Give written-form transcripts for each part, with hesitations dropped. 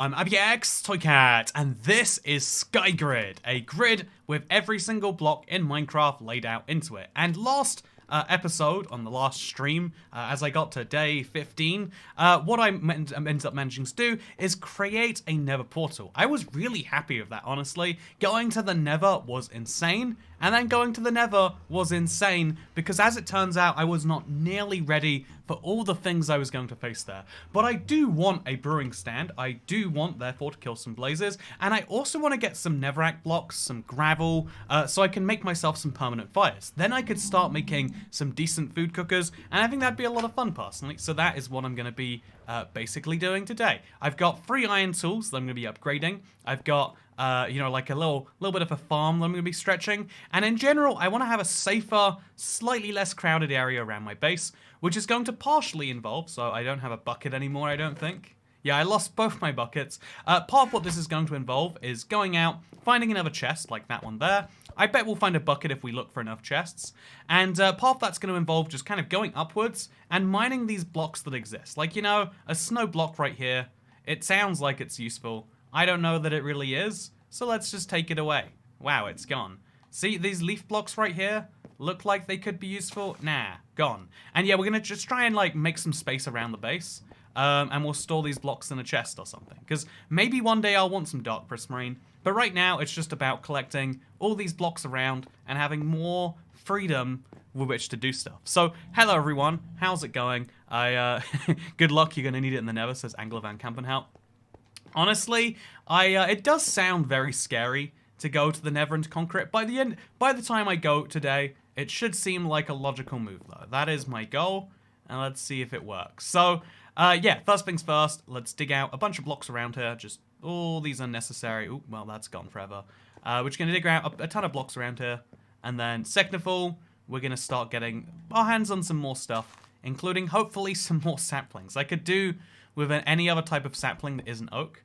I'm AbbyX Toycat, and this is SkyGrid, a grid with every single block in Minecraft laid out into it. And last episode, on the last stream, as I got to day 15, what I ended up managing to do is create a Nether portal. I was really happy with that, honestly. Going to the Nether was insane, and then going to the Nether was insane, because as it turns out, I was not nearly ready for all the things I was going to face there. But I do want a brewing stand. I do want, therefore, to kill some blazes, and I also want to get some netherrack blocks, some gravel, so I can make myself some permanent fires. Then I could start making some decent food cookers, and I think that'd be a lot of fun, personally. So that is what I'm going to be basically doing today. I've got 3 iron tools that I'm going to be upgrading. I've got like a little bit of a farm that I'm going to be stretching. And in general, I want to have a safer, slightly less crowded area around my base, which is going to partially involve, so I don't have a bucket anymore, I don't think. Yeah, I lost both my buckets. Part of what this is going to involve is going out, finding another chest, like that one there. I bet we'll find a bucket if we look for enough chests. And part of that's going to involve just kind of going upwards and mining these blocks that exist. Like, you know, a snow block right here. It sounds like it's useful. I don't know that it really is, so let's just take it away. Wow, it's gone. See, these leaf blocks right here look like they could be useful. Nah, gone. And yeah, we're going to just try and like make some space around the base. And we'll store these blocks in a chest or something. Because maybe one day I'll want some dark prismarine. But right now, it's just about collecting all these blocks around and having more freedom with which to do stuff. So, hello everyone. How's it going? Good luck. You're going to need it in the Nether, says Angler Van Kampenhout. Honestly, it does sound very scary to go to the Nether and conquer it. By the time I go today, it should seem like a logical move, though. That is my goal, and let's see if it works. So, yeah, first things first, let's dig out a bunch of blocks around here. Just all these unnecessary. Ooh, well, that's gone forever. We're just going to dig out a ton of blocks around here, and then second of all, we're going to start getting our hands on some more stuff, including hopefully some more saplings. I could do with any other type of sapling that isn't oak.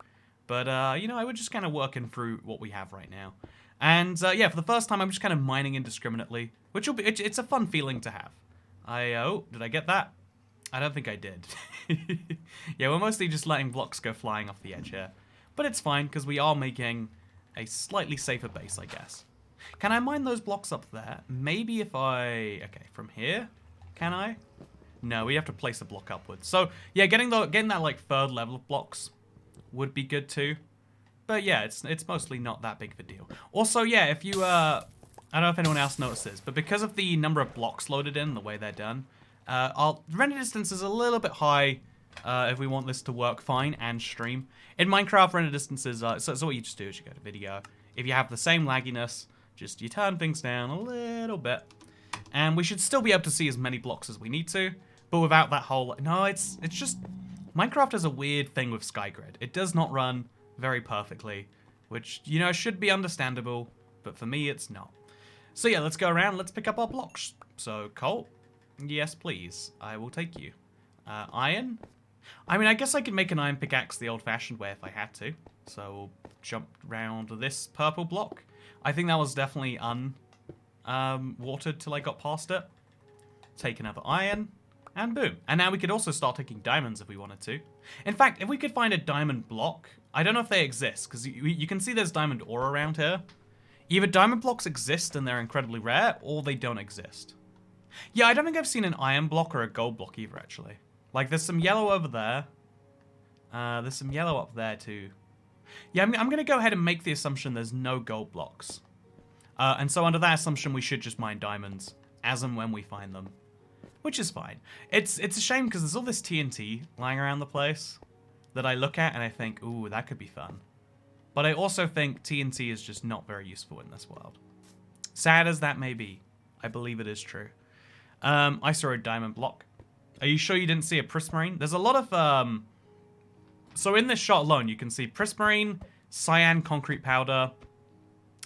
But, you know, I would just kind of working through what we have right now. And, yeah, for the first time, I'm just kind of mining indiscriminately, which will be, it's a fun feeling to have. Oh, did I get that? I don't think I did. Yeah, we're mostly just letting blocks go flying off the edge here. But it's fine, because we are making a slightly safer base, I guess. Can I mine those blocks up there? Maybe if I... Okay, from here? Can I? No, we have to place a block upwards. So, yeah, getting that, like, third level of blocks would be good too. But yeah, it's mostly not that big of a deal. Also, yeah, if you, I don't know if anyone else notices, but because of the number of blocks loaded in, the way they're done, our render distance is a little bit high if we want this to work fine and stream. In Minecraft, render distances, so what you just do is you go to video. If you have the same lagginess, just you turn things down a little bit. And we should still be able to see as many blocks as we need to, but without that whole... No, it's just... Minecraft has a weird thing with SkyGrid. It does not run very perfectly, which, you know, should be understandable, but for me, it's not. So yeah, let's go around, let's pick up our blocks. So, coal? Yes, please. I will take you. Iron? I mean, I guess I could make an iron pickaxe the old-fashioned way if I had to. So, we'll jump round this purple block. I think that was definitely watered till I got past it. Take another iron. And boom. And now we could also start taking diamonds if we wanted to. In fact, if we could find a diamond block, I don't know if they exist, because you can see there's diamond ore around here. Either diamond blocks exist and they're incredibly rare, or they don't exist. Yeah, I don't think I've seen an iron block or a gold block either, actually. Like, there's some yellow over there. There's some yellow up there, too. Yeah, I'm going to go ahead and make the assumption there's no gold blocks. And so under that assumption, we should just mine diamonds, as and when we find them. Which is fine. It's a shame because there's all this TNT lying around the place that I look at and I think, ooh, that could be fun. But I also think TNT is just not very useful in this world. Sad as that may be, I believe it is true. I saw a diamond block. Are you sure you didn't see a prismarine? There's a lot of... So in this shot alone, you can see prismarine, cyan concrete powder.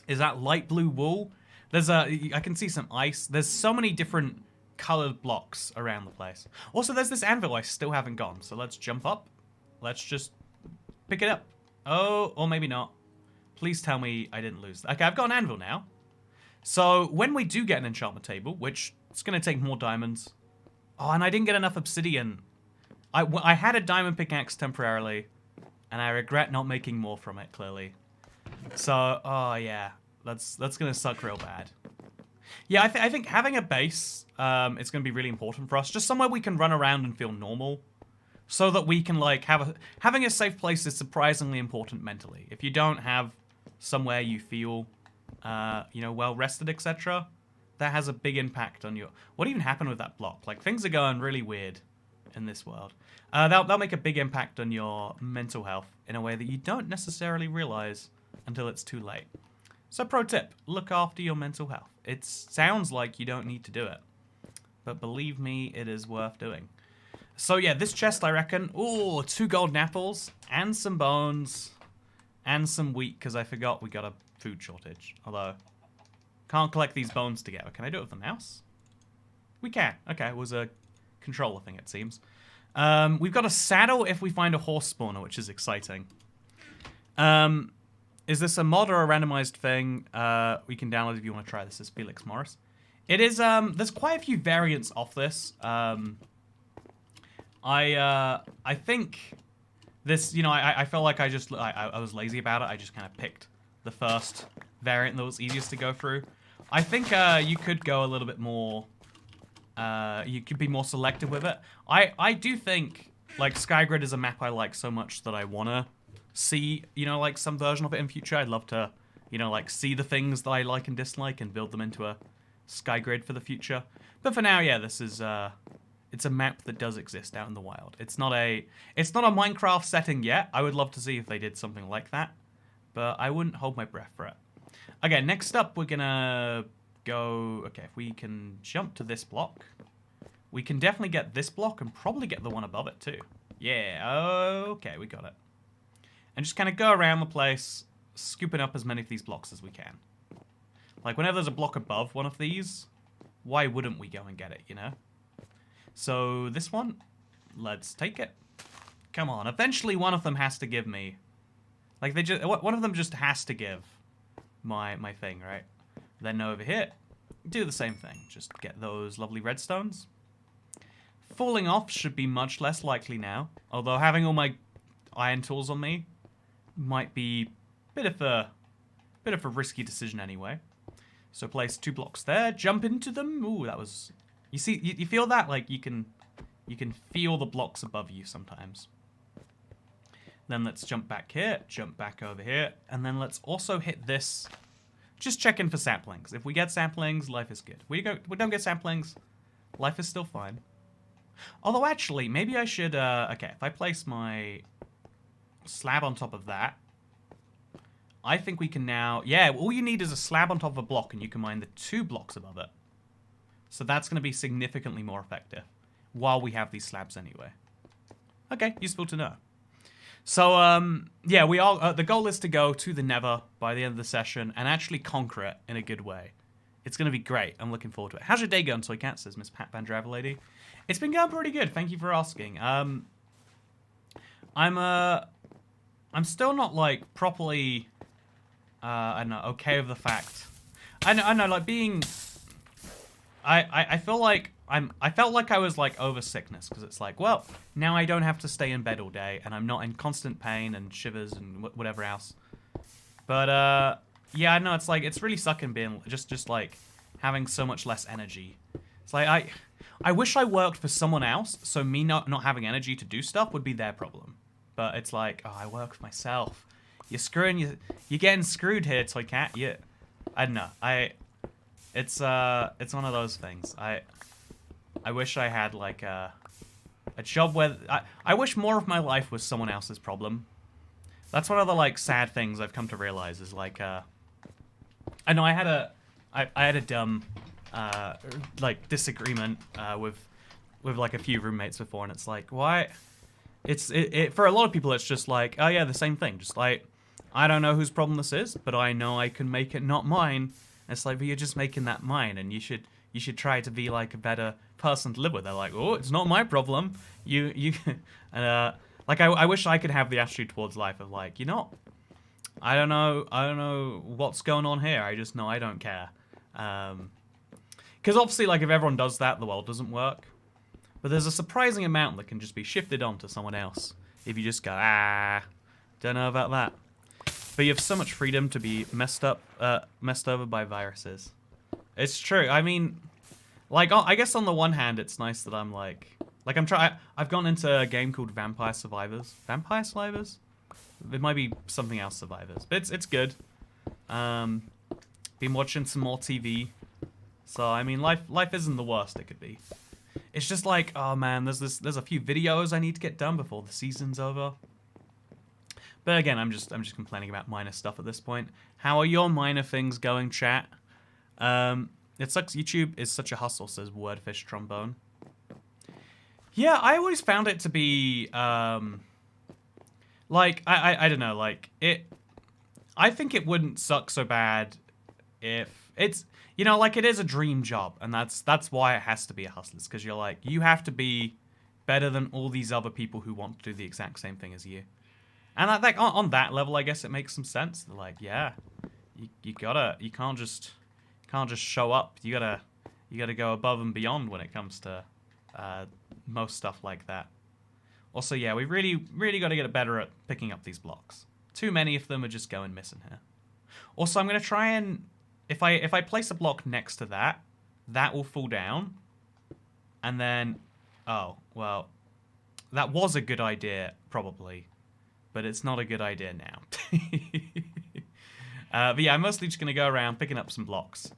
Is that light blue wool? I can see some ice. There's so many different colored blocks around the place. Also, there's this anvil I still haven't gotten, so let's jump up. Let's just pick it up. Oh, or maybe not. Please tell me I didn't lose that. Okay, I've got an anvil now. So when we do get an enchantment table, which it's going to take more diamonds. Oh, and I didn't get enough obsidian. I had a diamond pickaxe temporarily. and I regret not making more from it, clearly. So, oh yeah, that's gonna suck real bad. Yeah, I think having a base is gonna be really important for us. Just somewhere we can run around and feel normal, so that we can like having a safe place is surprisingly important mentally. If you don't have somewhere you feel, you know, well rested, etc., that has a big impact on your. What even happened with that block? Like things are going really weird in this world. That'll make a big impact on your mental health in a way that you don't necessarily realize until it's too late. So pro tip, look after your mental health. It sounds like you don't need to do it, but believe me, it is worth doing. So yeah, this chest I reckon, ooh, 2 golden apples, and some bones, and some wheat, because I forgot we got a food shortage. Although, can't collect these bones together. Can I do it with the mouse? We can. Okay, it was a controller thing, it seems. We've got a saddle if we find a horse spawner, which is exciting. Is this a mod or a randomized thing? We can download if you want to try this. Is Felix Morris. It is, there's quite a few variants of this. I think this, you know, I felt like I was lazy about it. I just kind of picked the first variant that was easiest to go through. I think you could go a little bit more, you could be more selective with it. I do think, like, Skygrid is a map I like so much that I want to see, you know, like, some version of it in future. I'd love to, you know, like, see the things that I like and dislike and build them into a Skygrid for the future. But for now, yeah, this is, it's a map that does exist out in the wild. It's not a Minecraft setting yet. I would love to see if they did something like that, but I wouldn't hold my breath for it. Okay, next up we're gonna go, okay, if we can jump to this block, we can definitely get this block and probably get the one above it too. Yeah, okay, we got it. And just kind of go around the place, scooping up as many of these blocks as we can. Like, whenever there's a block above one of these, why wouldn't we go and get it, you know? So, this one, let's take it. Come on, eventually one of them has to give me... Like, one of them just has to give my thing, right? Then over here, do the same thing. Just get those lovely redstones. Falling off should be much less likely now. Although having all my iron tools on me might be a bit of a risky decision anyway. So place 2 blocks there, jump into them. Ooh, that was... You see, you feel that? Like, you can feel the blocks above you sometimes. Then let's jump back here, jump back over here, and then let's also hit this. Just check in for saplings. If we get saplings, life is good. We don't get saplings, life is still fine. Although, actually, maybe I should... okay, if I place my slab on top of that, I think we can now... Yeah, all you need is a slab on top of a block, and you can mine the 2 blocks above it. So that's going to be significantly more effective, while we have these slabs anyway. Okay, useful to know. So, yeah, we are... the goal is to go to the Nether by the end of the session, and actually conquer it in a good way. It's going to be great. I'm looking forward to it. How's your day going, Toy Cat? Says Miss Pat Van Draver Lady. It's been going pretty good. Thank you for asking. I'm still not, like, properly... I don't know, okay with the fact. I know, like, being... I feel like I felt like I was, like, over sickness, because it's like, well, now I don't have to stay in bed all day, and I'm not in constant pain and shivers and whatever else. But, yeah, I know, it's like, it's really sucking being, just like, having so much less energy. It's like, I wish I worked for someone else, so me not having energy to do stuff would be their problem. But it's like, oh, I work for myself. You're getting screwed here, Toy Cat. I don't know. It's one of those things. I wish I had, like, a job where... I wish more of my life was someone else's problem. That's one of the, like, sad things I've come to realize is, like, I know I had a dumb, like, disagreement, with, like, a few roommates before, and it's like, why... For a lot of people, it's just like, oh, yeah, the same thing. Just, like, I don't know whose problem this is, but I know I can make it not mine. And it's like, but you're just making that mine, and you should try to be, like, a better person to live with. They're like, oh, it's not my problem. Like, I wish I could have the attitude towards life of, like, you know, I don't know what's going on here. I just know I don't care. Because obviously, like, if everyone does that, the world doesn't work. But there's a surprising amount that can just be shifted onto someone else if you just go, Don't know about that. But you have so much freedom to be messed over by viruses. It's true. I mean, like, I guess on the one hand, it's nice that I'm like I've gone into a game called Vampire Survivors. Vampire Survivors? It might be something else, Survivors, but it's good. Been watching some more TV, so I mean, life isn't the worst it could be. It's just like, oh man, there's a few videos I need to get done before the season's over. But again, I'm just complaining about minor stuff at this point. How are your minor things going, chat? It sucks. YouTube is such a hustle, says Wordfish Trombone. Yeah, I always found it to be like I don't know, like it. I think it wouldn't suck so bad if it's, you know, like it is a dream job, and that's why it has to be a hustle. It's because you're like, you have to be better than all these other people who want to do the exact same thing as you. And like on that level, I guess it makes some sense. They're like, yeah, you can't just show up. You gotta go above and beyond when it comes to most stuff like that. Also, yeah, we really got to get better at picking up these blocks. Too many of them are just going missing here. Also, I'm gonna try and if I place a block next to that, that will fall down, and then oh well, that was a good idea probably, but it's not a good idea now. But yeah, I'm mostly just gonna go around picking up some blocks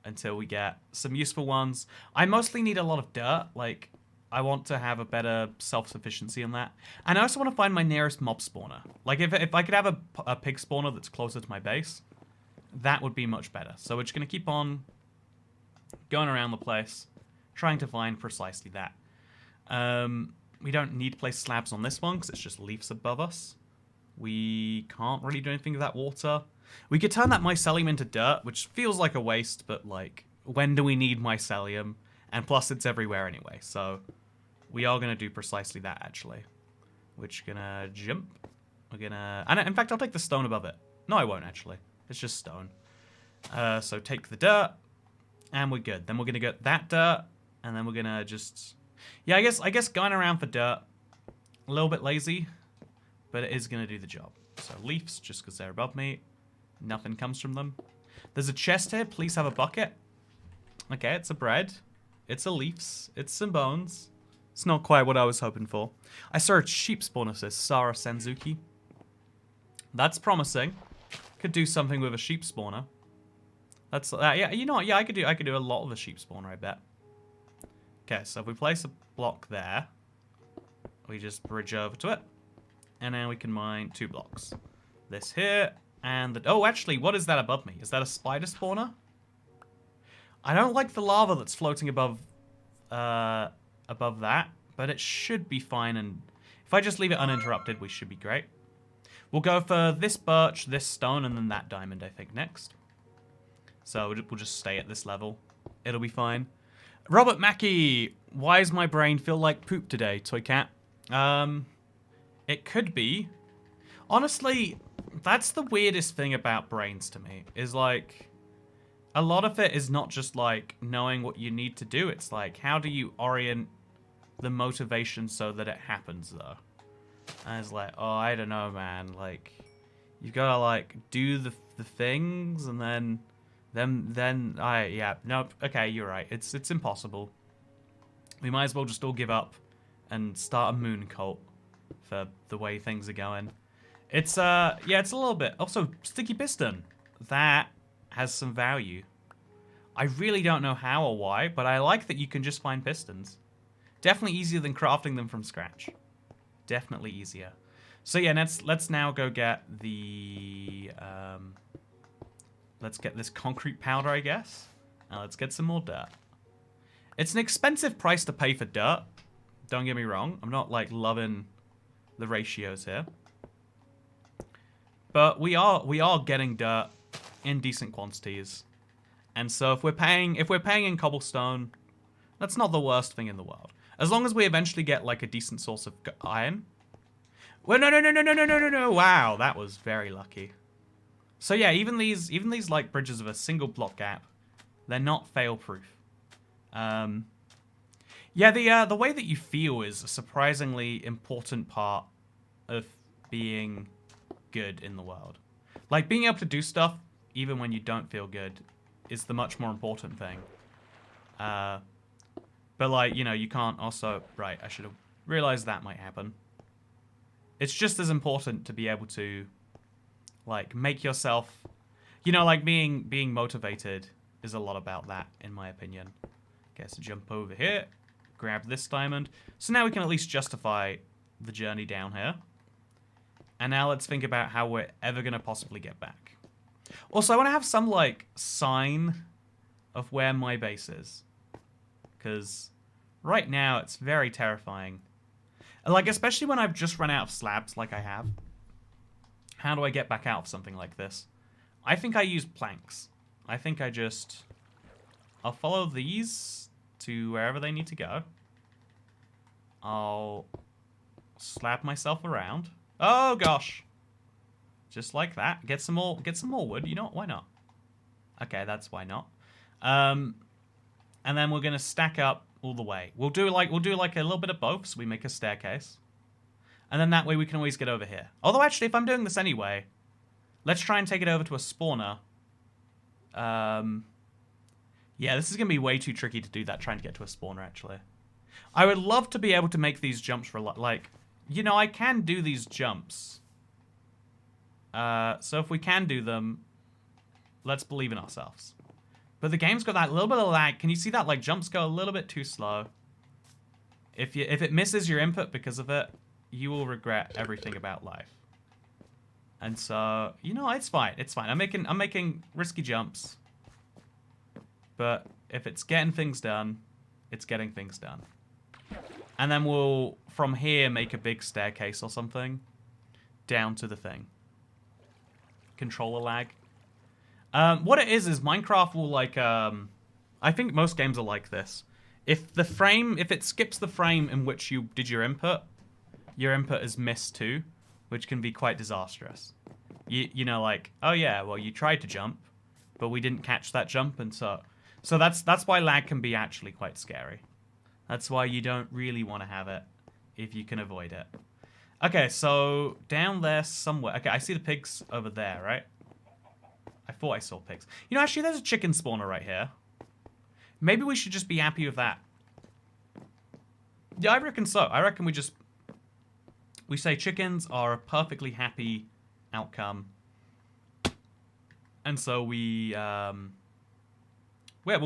until we get some useful ones. I mostly need a lot of dirt. Like, I want to have a better self-sufficiency on that. And I also want to find my nearest mob spawner. Like, if I could have a pig spawner that's closer to my base, that would be much better. So we're just going to keep on going around the place, trying to find precisely that. We don't need to place slabs on this one, because it's just leaves above us. We can't really do anything with that water. We could turn that mycelium into dirt, which feels like a waste, but, like, when do we need mycelium? And plus, it's everywhere anyway, so we are going to do precisely that, actually. We're just going to jump. We're going to... And in fact, I'll take the stone above it. No, I won't, actually. It's just stone. So take the dirt, and we're good. Then we're going to get that dirt, and then we're going to just... Yeah, I guess going around for dirt, a little bit lazy, but it is going to do the job. So leaves, just because they're above me. Nothing comes from them. There's a chest here. Please have a bucket. Okay, it's a bread. It's a leaves. It's some bones. It's not quite what I was hoping for. I saw a sheep spawner, says Sarah Senzuki. That's promising. Could do something with a sheep spawner. That's yeah. You know what? Yeah, I could do a lot of a sheep spawner, I bet. Okay, so if we place a block there, we just bridge over to it, and then we can mine 2 blocks. This here and the... Oh, actually, what is that above me? Is that a spider spawner? I don't like the lava that's floating above that, but it should be fine, and if I just leave it uninterrupted, we should be great. We'll go for this birch, this stone, and then that diamond, I think, next. So we'll just stay at this level. It'll be fine. Robert Mackey, why does my brain feel like poop today, Toy Cat? It could be. Honestly, that's the weirdest thing about brains to me, is like... A lot of it is not just, like, knowing what you need to do. It's, like, how do you orient the motivation so that it happens, though? And it's like, oh, I don't know, man. Like, you gotta, like, do the things, and then yeah, nope. Okay, you're right. It's impossible. We might as well just all give up and start a moon cult for the way things are going. It's, yeah, it's a little bit. Also, sticky piston. That... has some value. I really don't know how or why, but I like that you can just find pistons. Definitely easier than crafting them from scratch. Definitely easier. So yeah, let's now go get the... let's get this concrete powder, I guess. Now let's get some more dirt. It's an expensive price to pay for dirt. Don't get me wrong. I'm not, like, loving the ratios here. But we are getting dirt in decent quantities, and so if we're paying in cobblestone, that's not the worst thing in the world, as long as we eventually get like a decent source of iron. Well, no! Wow, that was very lucky. So yeah, even these like bridges of a single block gap, they're not fail proof. Yeah, the way that you feel is a surprisingly important part of being good in the world. Like, being able to do stuff even when you don't feel good is the much more important thing. But, like, you know, you can't also... Right, I should have realized that might happen. It's just as important to be able to, like, make yourself... You know, like, being motivated is a lot about that, in my opinion. Okay, so jump over here. Grab this diamond. So now we can at least justify the journey down here. And now let's think about how we're ever going to possibly get back. Also, I want to have some, like, sign of where my base is. Because right now, it's very terrifying. And, like, especially when I've just run out of slabs like I have. How do I get back out of something like this? I think I use planks. I think I just... I'll follow these to wherever they need to go. I'll slap myself around. Oh, gosh. Just like that. Get some more wood. You know what? Why not? Okay, that's why not. And then we're gonna stack up all the way. We'll do like a little bit of both, so we make a staircase. And then that way we can always get over here. Although actually, if I'm doing this anyway, let's try and take it over to a spawner. Yeah, this is gonna be way too tricky to do that, trying to get to a spawner, actually. I would love to be able to make these jumps for, like, you know, I can do these jumps. So if we can do them, let's believe in ourselves. But the game's got that little bit of lag. Can you see that? Like, jumps go a little bit too slow. If it misses your input because of it, you will regret everything about life. And so, you know, it's fine. It's fine. I'm making risky jumps. But if it's getting things done, it's getting things done. And then we'll, from here, make a big staircase or something down to the thing. Controller lag. What it is Minecraft will, like, I think most games are like this. If it skips the frame in which you did your input is missed too, which can be quite disastrous. You know, like, oh yeah, well, you tried to jump, but we didn't catch that jump, and so that's why lag can be actually quite scary. That's why you don't really want to have it if you can avoid it. Okay, so down there somewhere. Okay, I see the pigs over there, right? I thought I saw pigs. You know, actually, there's a chicken spawner right here. Maybe we should just be happy with that. Yeah, I reckon so. I reckon we say chickens are a perfectly happy outcome. And so we'll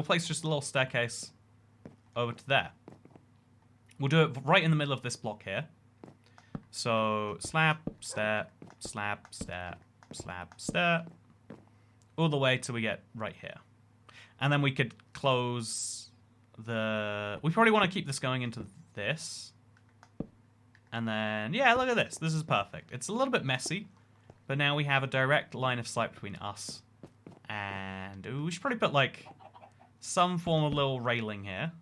place just a little staircase over to there. We'll do it right in the middle of this block here. So, slab, stair, slab, stair, slab, stair. All the way till we get right here. And then we could close the... We probably want to keep this going into this. And then, yeah, look at this. This is perfect. It's a little bit messy, but now we have a direct line of sight between us. And ooh, we should probably put, like, some form of little railing here.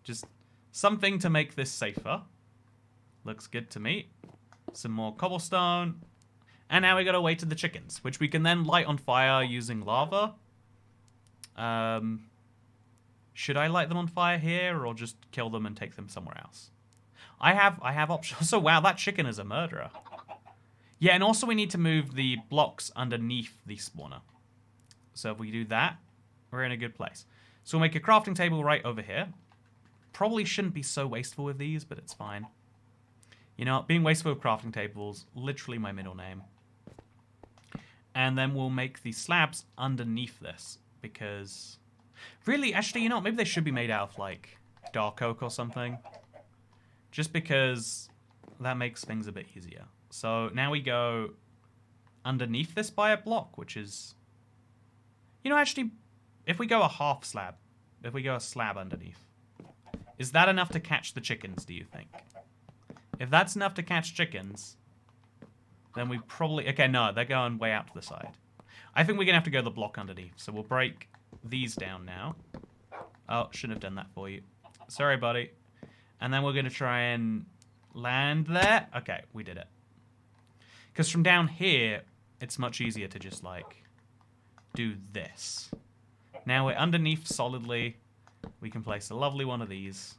Just something to make this safer. Looks good to me. Some more cobblestone. And now we gotta wait to the chickens, which we can then light on fire using lava. Should I light them on fire here, or just kill them and take them somewhere else? I have options. So wow, that chicken is a murderer. Yeah, and also we need to move the blocks underneath the spawner. So if we do that, we're in a good place. So we'll make a crafting table right over here. Probably shouldn't be so wasteful with these, but it's fine. You know, being wasteful with crafting tables, literally my middle name. And then we'll make the slabs underneath this, because... Really, actually, you know what? Maybe they should be made out of, like, dark oak or something. Just because that makes things a bit easier. So now we go underneath this by a block, which is... You know, actually, if we go a half slab, if we go a slab underneath, is that enough to catch the chickens, do you think? If that's enough to catch chickens, then we probably... Okay, no, they're going way out to the side. I think we're going to have to go the block underneath. So we'll break these down now. Oh, shouldn't have done that for you. Sorry, buddy. And then we're going to try and land there. Okay, we did it. Because from down here, it's much easier to just, like, do this. Now we're underneath solidly. We can place a lovely one of these.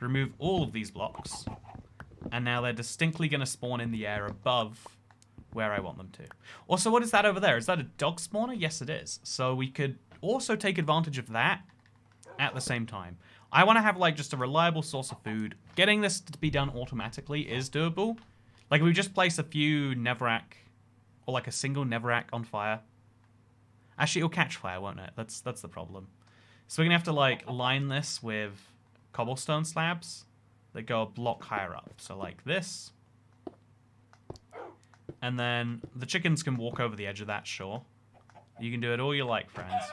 Remove all of these blocks. And now they're distinctly going to spawn in the air above where I want them to. Also, what is that over there? Is that a dog spawner? Yes, it is. So we could also take advantage of that at the same time. I want to have like just a reliable source of food. Getting this to be done automatically is doable. Like we just place a few netherrack or like a single netherrack on fire. Actually, it'll catch fire, won't it? That's the problem. So we're gonna have to like line this with cobblestone slabs that go a block higher up. So like this. And then the chickens can walk over the edge of that, sure. You can do it all you like, friends.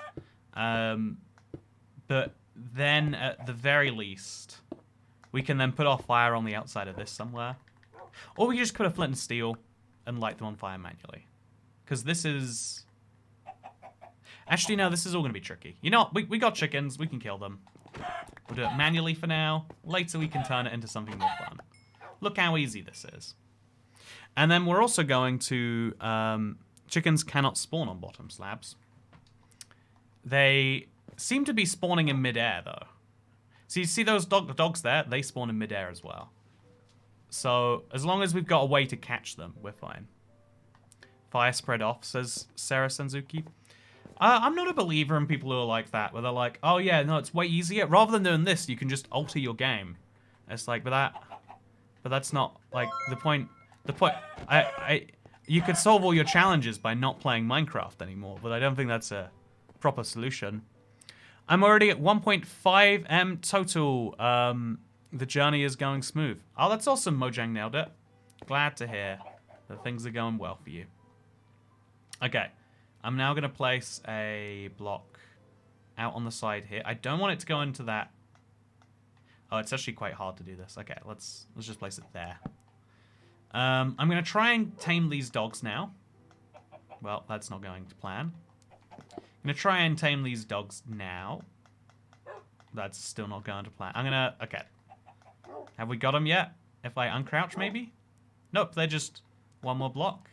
But then, at the very least, we can then put our fire on the outside of this somewhere. Or we can just put a flint and steel and light them on fire manually. Because this is... Actually, no, this is all going to be tricky. You know what? We got chickens. We can kill them. We'll do it manually for now. Later, we can turn it into something more fun. Look how easy this is. And then we're also going to... chickens cannot spawn on bottom slabs. They seem to be spawning in midair, though. So you see those dogs there? They spawn in midair as well. So as long as we've got a way to catch them, we're fine. Fire spread off, says Sarah Senzuki. I'm not a believer in people who are like that, where they're like, oh yeah, no, it's way easier. Rather than doing this, you can just alter your game. It's like, but that's not, like, the point... You could solve all your challenges by not playing Minecraft anymore, but I don't think that's a proper solution. I'm already at 1.5 M total. The journey is going smooth. Oh, that's awesome, Mojang nailed it. Glad to hear that things are going well for you. Okay, I'm now going to place a block out on the side here. I don't want it to go into that. Oh, it's actually quite hard to do this. Okay, let's just place it there. I'm going to try and tame these dogs now. Well, that's not going to plan. I'm going to try and tame these dogs now. That's still not going to plan. I'm going to... Okay. Have we got them yet? If I uncrouch, maybe? Nope, they're just one more block.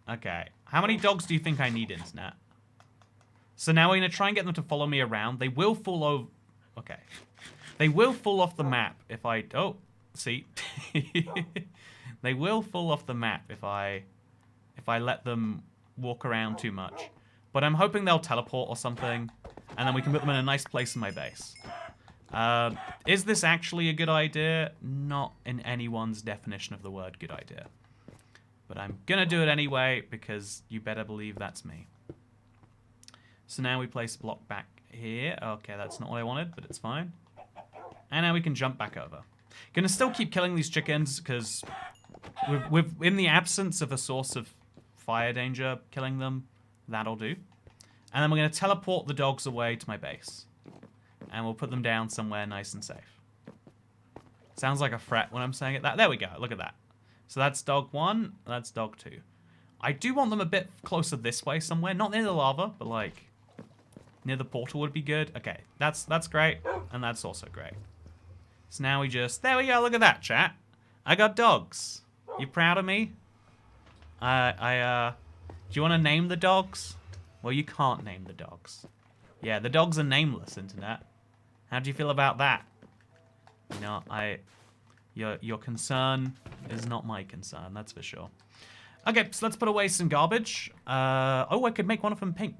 Okay. How many dogs do you think I need, Internet? So now we're going to try and get them to follow me around. They will fall over... Okay. They will fall off the map if I... Oh... See, they will fall off the map if I let them walk around too much. But I'm hoping they'll teleport or something, and then we can put them in a nice place in my base. Is this actually a good idea? Not in anyone's definition of the word good idea. But I'm gonna do it anyway, because you better believe that's me. So now we place a block back here. Okay, that's not what I wanted, but it's fine. And now we can jump back over. Gonna still keep killing these chickens because in the absence of a source of fire danger, killing them, that'll do. And then we're gonna teleport the dogs away to my base. And we'll put them down somewhere nice and safe. Sounds like a threat when I'm saying it. There we go, look at that. So that's dog 1, that's dog 2. I do want them a bit closer this way somewhere, not near the lava, but like near the portal would be good. Okay, that's great, and that's also great. So now we just... There we go, look at that, chat. I got dogs. You proud of me? Do you want to name the dogs? Well, you can't name the dogs. Yeah, the dogs are nameless, Internet. How do you feel about that? You know, your concern is not my concern, that's for sure. Okay, so let's put away some garbage. Oh, I could make one of them pink.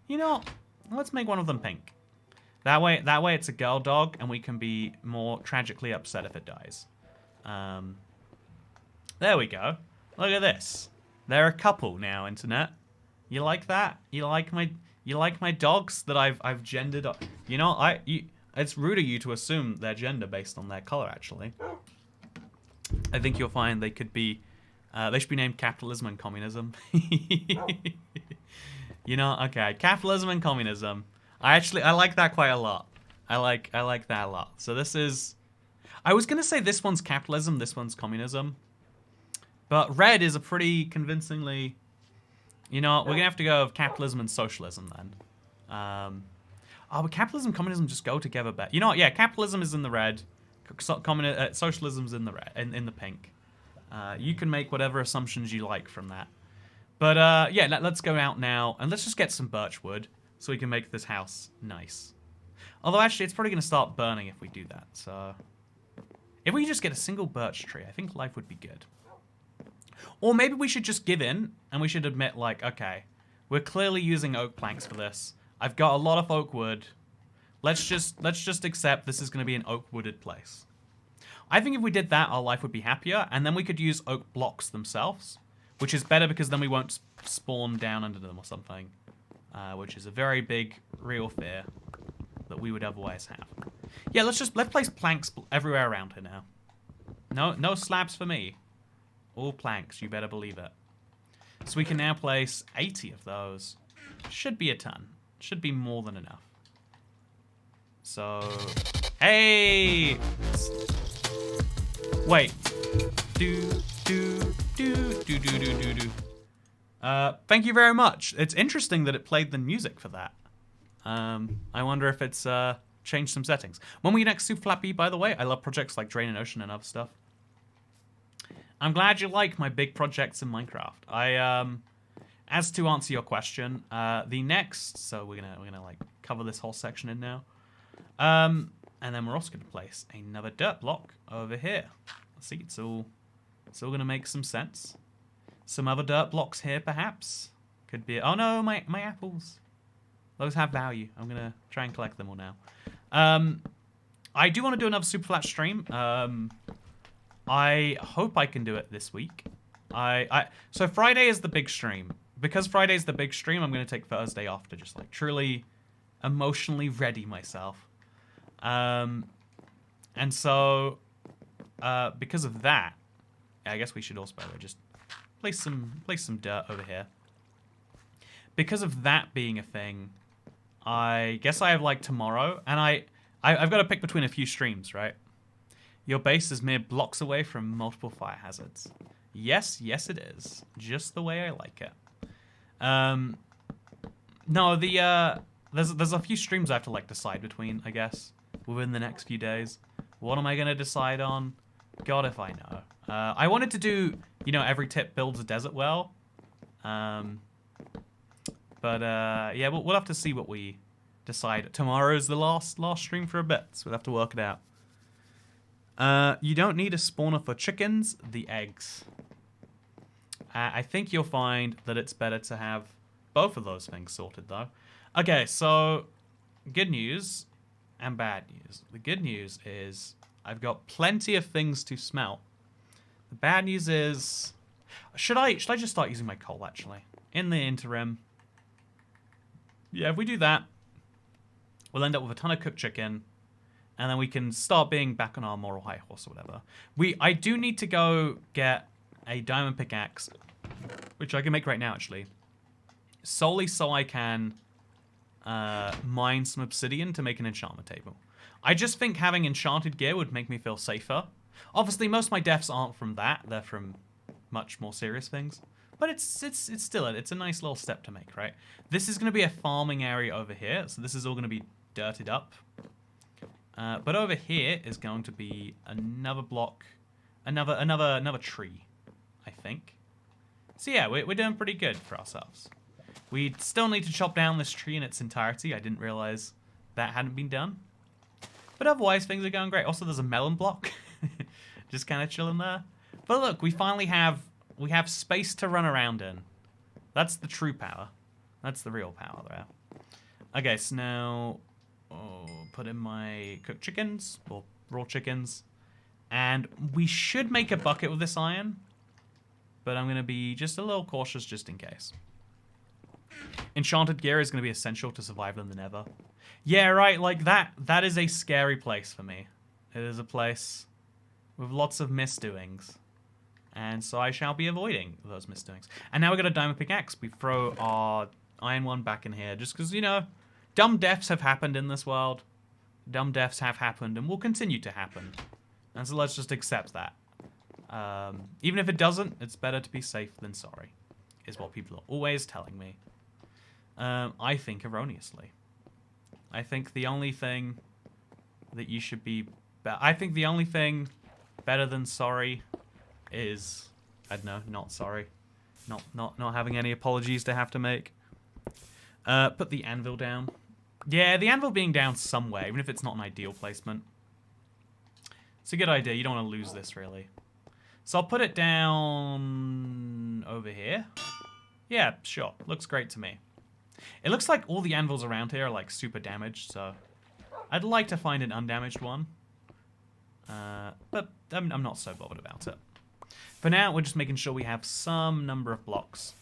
You know, let's make one of them pink. That way it's a girl dog, and we can be more tragically upset if it dies. There we go. Look at this. They're a couple now, Internet. You like that? You like my dogs that I've gendered? You know, it's rude of you to assume their gender based on their color. Actually, I think you'll find they could be. They should be named Capitalism and Communism. You know, okay, Capitalism and Communism. I like that quite a lot. I like that a lot. So this is... I was going to say this one's capitalism, this one's communism. But red is a pretty convincingly... You know, we're going to have to go with capitalism and socialism then. Oh, but capitalism and communism just go together better. You know what? Yeah, capitalism is in the red. Socialism's in the red, in the pink. You can make whatever assumptions you like from that. But yeah, let's go out now and let's just get some birch wood. So we can make this house nice. Although, actually, it's probably going to start burning if we do that. So, if we just get a single birch tree, I think life would be good. Or maybe we should just give in and we should admit, like, okay, we're clearly using oak planks for this. I've got a lot of oak wood. Let's just accept this is going to be an oak wooded place. I think if we did that, our life would be happier, and then we could use oak blocks themselves, which is better because then we won't spawn down under them or something, which is a very big, real fear that we would otherwise have. Yeah, let's place planks everywhere around here now. No slabs for me. All planks, you better believe it. So we can now place 80 of those. Should be a ton. Should be more than enough. So, hey! Wait. Thank you very much. It's interesting that it played the music for that. I wonder if it's changed some settings. When will you next Super Flat be, by the way? I love projects like Drain and Ocean and other stuff. I'm glad you like my big projects in Minecraft. As to answer your question, the next, so we're gonna like cover this whole section in now. And then we're also going to place another dirt block over here. See, it's all going to make some sense. Some other dirt blocks here, perhaps. Could be... Oh, no, my apples. Those have value. I'm going to try and collect them all now. I do want to do another super flat stream. I hope I can do it this week. So Friday is the big stream. Because Friday is the big stream, I'm going to take Thursday off to just, like, truly emotionally ready myself. And so, because of that, I guess we should also, by the way, just place some dirt over here. Because of that being a thing, I guess I have, like, tomorrow, and I've got to pick between a few streams, right? Your base is mere blocks away from multiple fire hazards. Yes, it is. Just the way I like it. No, there's a few streams I have to, like, decide between, I guess, within the next few days. What am I going to decide on? God if I know. I wanted to do, you know, every tip builds a desert well. Yeah, we'll have to see what we decide. Tomorrow's the last stream for a bit, so we'll have to work it out. You don't need a spawner for chickens, the eggs. I think you'll find that it's better to have both of those things sorted, though. Okay, so good news and bad news. The good news is I've got plenty of things to smelt. The bad news is, should I just start using my coal, actually? In the interim. Yeah, if we do that, we'll end up with a ton of cooked chicken, and then we can start being back on our moral high horse or whatever. I do need to go get a diamond pickaxe, which I can make right now, actually, solely so I can mine some obsidian to make an enchantment table. I just think having enchanted gear would make me feel safer. Obviously, most of my deaths aren't from that; they're from much more serious things. But it's still it's a nice little step to make, right? This is going to be a farming area over here, so this is all going to be dirted up. But over here is going to be another block, another tree, I think. So yeah, we're doing pretty good for ourselves. We still need to chop down this tree in its entirety. I didn't realize that hadn't been done. But otherwise, things are going great. Also, there's a melon block. Just kind of chilling there. But look, we finally have space to run around in. That's the true power. That's the real power there. Okay, so now put in my cooked chickens, or raw chickens. And we should make a bucket with this iron. But I'm going to be just a little cautious just in case. Enchanted gear is going to be essential to survive in the Nether. Yeah, right, like that is a scary place for me. It is a place with lots of misdoings. And so I shall be avoiding those misdoings. And now we got a diamond pickaxe. We throw our iron one back in here just because, you know, dumb deaths have happened in this world. Dumb deaths have happened and will continue to happen. And so let's just accept that. Even if it doesn't, it's better to be safe than sorry, is what people are always telling me. I think erroneously. I think the only thing that you should be... I think the only thing better than sorry is... I don't know, not sorry. Not having any apologies to have to make. Put the anvil down. Yeah, the anvil being down somewhere, even if it's not an ideal placement. It's a good idea. You don't want to lose this, really. So I'll put it down over here. Yeah, sure. Looks great to me. It looks like all the anvils around here are like super damaged, so I'd like to find an undamaged one. But I'm not so bothered about it. For now, we're just making sure we have some number of blocks.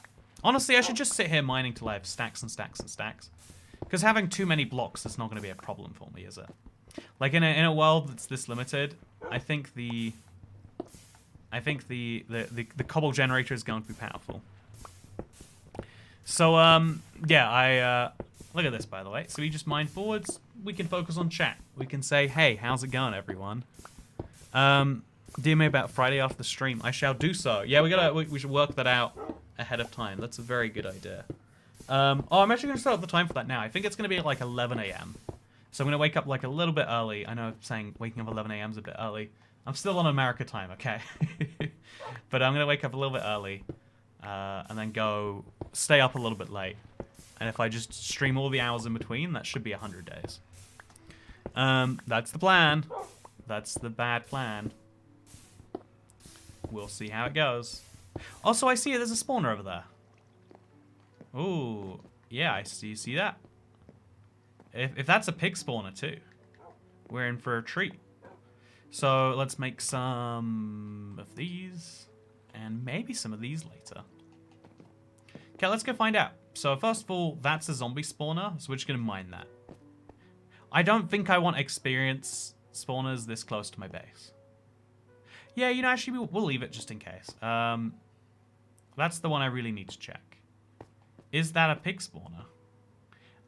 Honestly, I should just sit here mining till I have stacks and stacks and stacks. Because having too many blocks is not going to be a problem for me, is it? Like in a world that's this limited, I think the cobble generator is going to be powerful. So yeah, look at this, by the way. So we just mine forwards. We can focus on chat. We can say, hey, how's it going, everyone? DM me about Friday after the stream. I shall do so. Yeah, we should work that out ahead of time. That's a very good idea. Oh, I'm actually going to set up the time for that now. I think it's going to be at like 11 a.m. So I'm going to wake up like a little bit early. I know I'm saying waking up 11 a.m. is a bit early. I'm still on America time, okay? But I'm going to wake up a little bit early and then go stay up a little bit late. And if I just stream all the hours in between, that should be 100 days. That's the plan. That's the bad plan. We'll see how it goes. Also, I see there's a spawner over there. Ooh, yeah, I see that. If that's a pig spawner too, we're in for a treat. So let's make some of these and maybe some of these later. Okay, let's go find out. So first of all, that's a zombie spawner, so we're just gonna mine that. I don't think I want experience spawners this close to my base. Yeah, you know, actually we'll leave it just in case. That's the one I really need to check. Is that a pig spawner?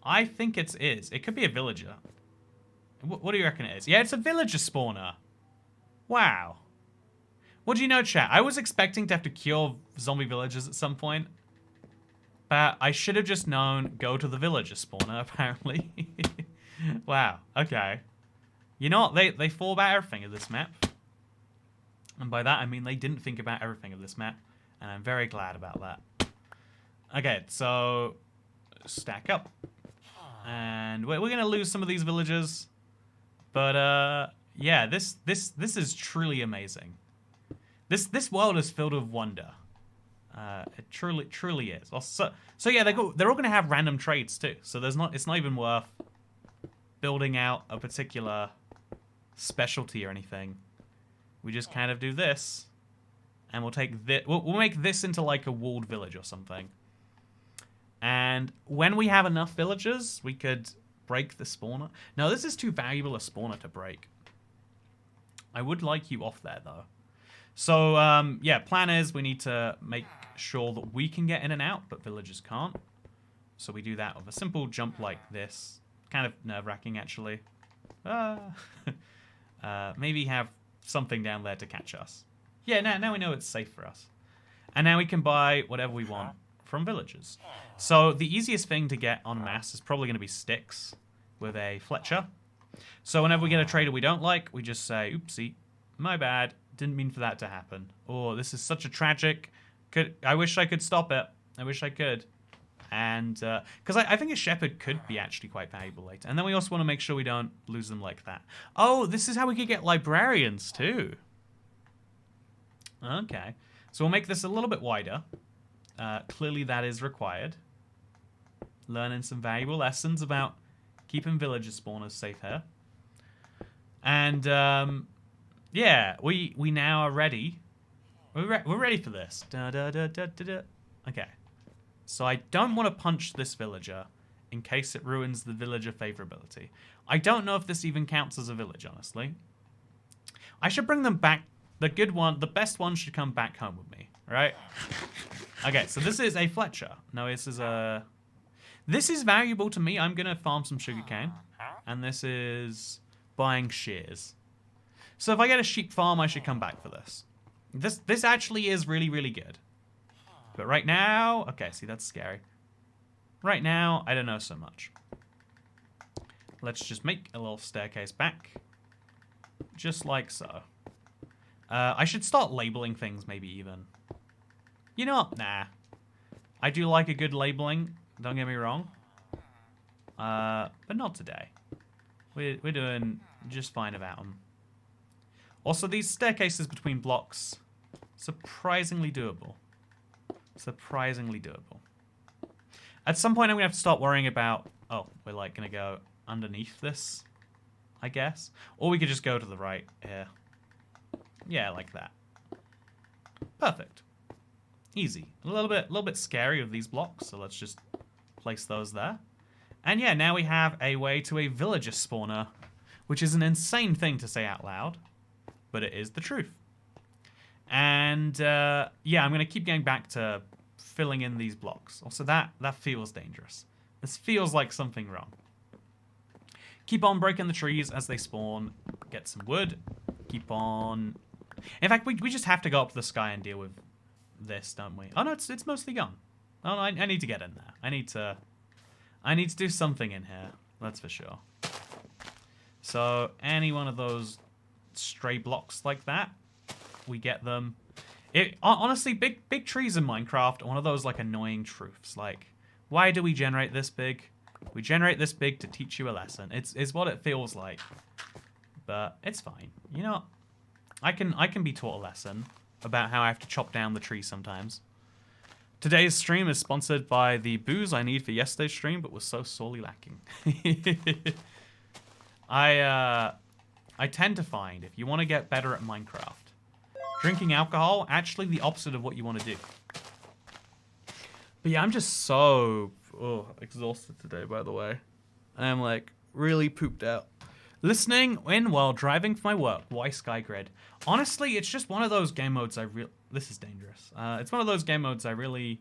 I think it is. It could be a villager. What do you reckon it is? Yeah, it's a villager spawner. Wow. What do you know, chat? I was expecting to have to cure zombie villagers at some point. But I should have just known, go to the villager spawner, apparently. Wow, okay. You know what? They thought about everything of this map. And by that, I mean they didn't think about everything of this map. And I'm very glad about that. Okay, so stack up. And we're going to lose some of these villagers. But, yeah, this is truly amazing. This world is filled with wonder. It truly is. So yeah, they're all going to have random traits too. So it's not even worth building out a particular specialty or anything. We just kind of do this, and we'll take this. We'll make this into like a walled village or something. And when we have enough villagers, we could break the spawner. No, this is too valuable a spawner to break. I would like you off there though. So yeah, plan is we need to make sure that we can get in and out, but villagers can't. So we do that with a simple jump like this. Kind of nerve-wracking, actually. Maybe have something down there to catch us. Yeah, now we know it's safe for us. And now we can buy whatever we want from villagers. So the easiest thing to get en masse is probably going to be sticks with a Fletcher. So whenever we get a trader we don't like, we just say, oopsie, my bad. Didn't mean for that to happen. Oh, this is such a tragic... I wish I could stop it. I wish I could. And, because I think a shepherd could be actually quite valuable later. And then we also want to make sure we don't lose them like that. Oh, this is how we could get librarians too. Okay. So we'll make this a little bit wider. Clearly that is required. Learning some valuable lessons about keeping villager spawners safe here. And, yeah, we now are ready. We're ready for this. Okay. So I don't want to punch this villager in case it ruins the villager favorability. I don't know if this even counts as a village, honestly. I should bring them back. The good one, the best one should come back home with me, right? Okay, so this is a Fletcher. No, this is a... This is valuable to me. I'm going to farm some sugarcane. And this is buying shears. So if I get a sheep farm, I should come back for this. This actually is really, really good. But right now... Okay, see, that's scary. Right now, I don't know so much. Let's just make a little staircase back. Just like so. I should start labeling things, maybe even. You know what? Nah. I do like a good labeling. Don't get me wrong. But not today. We're doing just fine about them. Also, these staircases between blocks Surprisingly doable. Surprisingly doable. At some point, I'm going to have to start worrying about... Oh, we're like going to go underneath this, I guess. Or we could just go to the right here. Yeah, like that. Perfect. Easy. A little bit scary with these blocks, so let's just place those there. And yeah, now we have a way to a villager spawner, which is an insane thing to say out loud, but it is the truth. And yeah, I'm going to keep going back to filling in these blocks. Also, that feels dangerous. This feels like something wrong. Keep on breaking the trees as they spawn. Get some wood. Keep on... In fact, we just have to go up to the sky and deal with this, don't we? Oh no, it's mostly gone. Oh no, I need to get in there. I need to do something in here. That's for sure. So any one of those stray blocks like that, we get them. Honestly, big trees in Minecraft are one of those like annoying truths. Like, why do we generate this big? We generate this big to teach you a lesson. It's what it feels like, but it's fine. You know, I can be taught a lesson about how I have to chop down the tree sometimes. Today's stream is sponsored by the booze I need for yesterday's stream, but was so sorely lacking. I tend to find if you want to get better at Minecraft, drinking alcohol, actually the opposite of what you want to do. But yeah, I'm just so exhausted today, by the way. I'm like really pooped out. Listening in while driving for my work. Why SkyGrid? Honestly, it's just one of those game modes this is dangerous. It's one of those game modes I really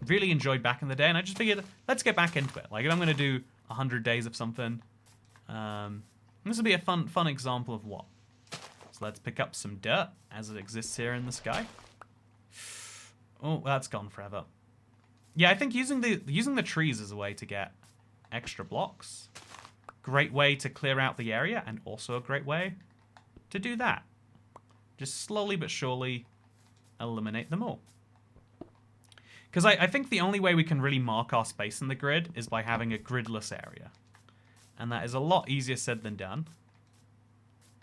enjoyed back in the day, and I just figured, let's get back into it. Like, if I'm going to do 100 days of something, this will be a fun example of what. So let's pick up some dirt, as it exists here in the sky. Oh, that's gone forever. Yeah, I think using the trees is a way to get extra blocks. Great way to clear out the area, and also a great way to do that. Just slowly but surely eliminate them all. Because I think the only way we can really mark our space in the grid is by having a gridless area. And that is a lot easier said than done.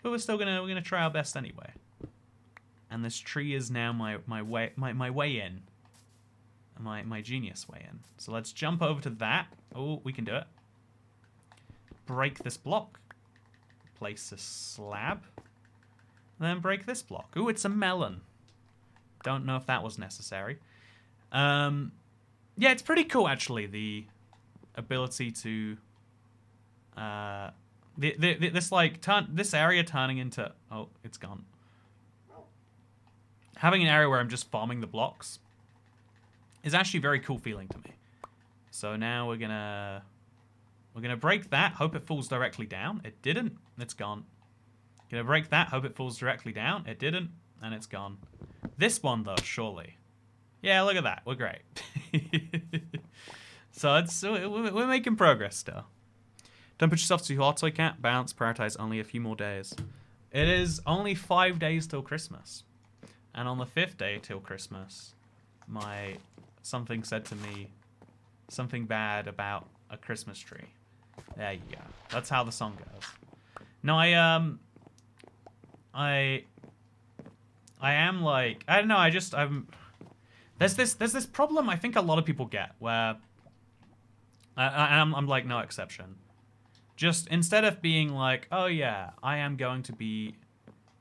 But we're gonna try our best anyway. And this tree is now my way in. My genius way in. So let's jump over to that. Oh, we can do it. Break this block. Place a slab. Then break this block. Ooh, it's a melon. Don't know if that was necessary. Yeah, it's pretty cool actually. The ability to this area turning into it's gone. Having an area where I'm just farming the blocks is actually a very cool feeling to me. So now we're gonna break that. Hope it falls directly down. It didn't. It's gone. Gonna break that. Hope it falls directly down. It didn't, and it's gone. This one though, surely. Yeah, look at that. We're great. So we're making progress still. Don't put yourself too hard, Toy Cat. Balance. Prioritize only a few more days. It is only 5 days till Christmas, and on the 5th day till Christmas, something said to me something bad about a Christmas tree. There you go. That's how the song goes. No, I am like, I don't know, there's this problem I think a lot of people get where I'm like no exception. Just instead of being like, oh yeah, I am going to be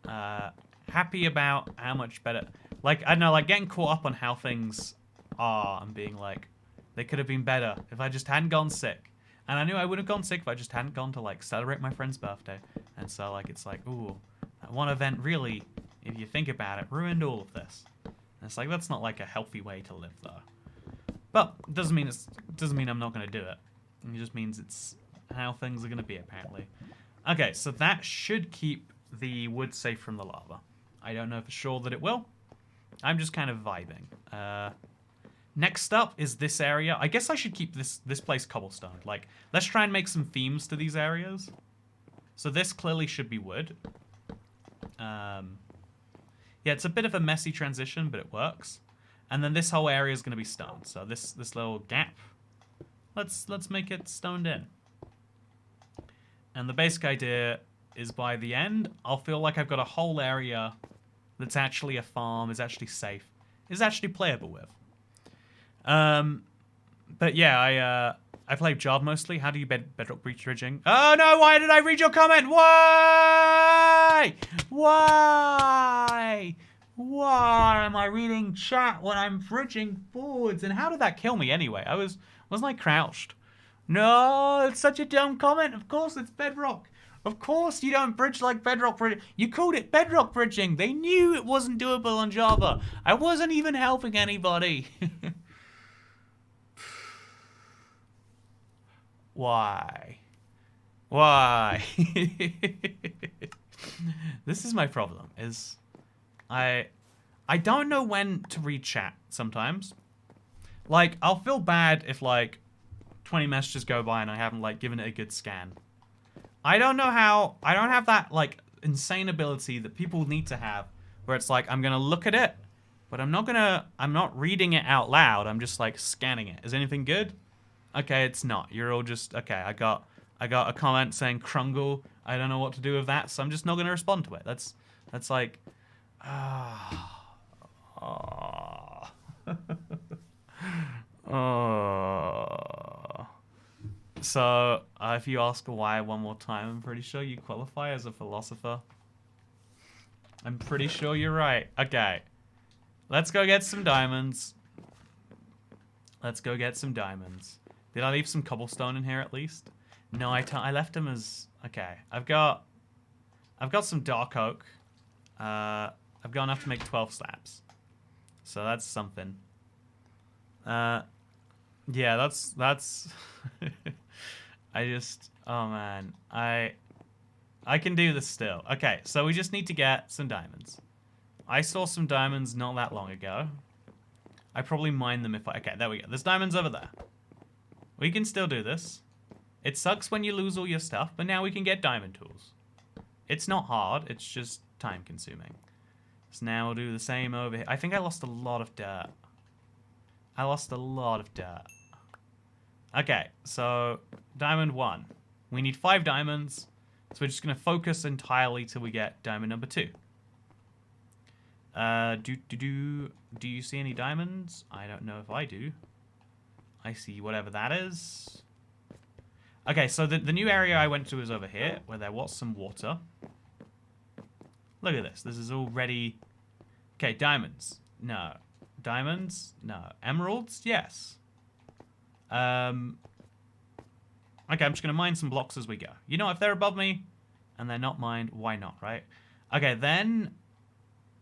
happy about how much better, like, I don't know, like getting caught up on how things are and being like, they could have been better if I just hadn't gone sick. And I knew I would have gone sick if I just hadn't gone to, like, celebrate my friend's birthday. And so, like, it's like, ooh, that one event really, if you think about it, ruined all of this. And it's like, that's not, like, a healthy way to live, though. But it doesn't mean I'm not going to do it. It just means it's how things are going to be, apparently. Okay, so that should keep the wood safe from the lava. I don't know for sure that it will. I'm just kind of vibing. Next up is this area. I guess I should keep this place cobblestone. Like, let's try and make some themes to these areas. So this clearly should be wood. Yeah, it's a bit of a messy transition, but it works. And then this whole area is going to be stone. So this little gap, let's make it stoned in. And the basic idea is by the end, I'll feel like I've got a whole area that's actually a farm, is actually safe, is actually playable with. But yeah, I play Job mostly. How do you bedrock bridging? Oh no, why did I read your comment? Why? Why? Why am I reading chat when I'm bridging forwards? And how did that kill me anyway? Wasn't I crouched? No, it's such a dumb comment. Of course it's bedrock. Of course you don't bridge like bedrock bridging. You called it bedrock bridging. They knew it wasn't doable on Java. I wasn't even helping anybody. Why? Why? This is my problem, is I don't know when to read chat sometimes. Like, I'll feel bad if, like, 20 messages go by and I haven't, like, given it a good scan. I don't know how, I don't have that, like, insane ability that people need to have, where it's like, I'm gonna look at it, but I'm not reading it out loud, I'm just, like, scanning it. Is anything good? Okay, it's not. You're all just, okay, I got a comment saying Krungle. I don't know what to do with that, so I'm just not going to respond to it. That's like, So, if you ask why one more time, I'm pretty sure you qualify as a philosopher. I'm pretty sure you're right. Okay. Let's go get some diamonds. Let's go get some diamonds. Did I leave some cobblestone in here at least? No, I left them as... Okay, I've got some dark oak. I've got enough to make 12 slabs. So that's something. Yeah, that's... I just... Oh, man. I can do this still. Okay, so we just need to get some diamonds. I saw some diamonds not that long ago. I probably mined them if I... Okay, there we go. There's diamonds over there. We can still do this. It sucks when you lose all your stuff, but now we can get diamond tools. It's not hard, it's just time consuming. So now we'll do the same over here. I think I lost a lot of dirt. I lost a lot of dirt. Okay, so diamond 1. We need 5 diamonds, so we're just going to focus entirely till we get diamond number 2. Do you see any diamonds? I don't know if I do. I see whatever that is. Okay, so the new area I went to is over here, where there was some water. Look at this. This is already... Okay, diamonds. No. Diamonds? No. Emeralds? Yes. Okay, I'm just going to mine some blocks as we go. You know, if they're above me and they're not mined, why not, right? Okay, then...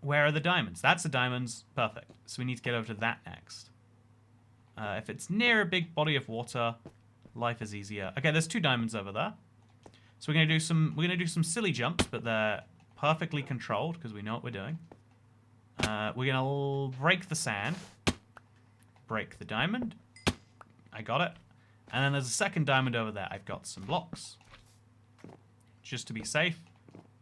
Where are the diamonds? That's the diamonds. Perfect. So we need to get over to that next. If it's near a big body of water, life is easier. Okay, there's 2 diamonds over there. So we're gonna do some silly jumps, but they're perfectly controlled because we know what we're doing. We're gonna break the sand, break the diamond. I got it. And then there's a second diamond over there. I've got some blocks. Just to be safe,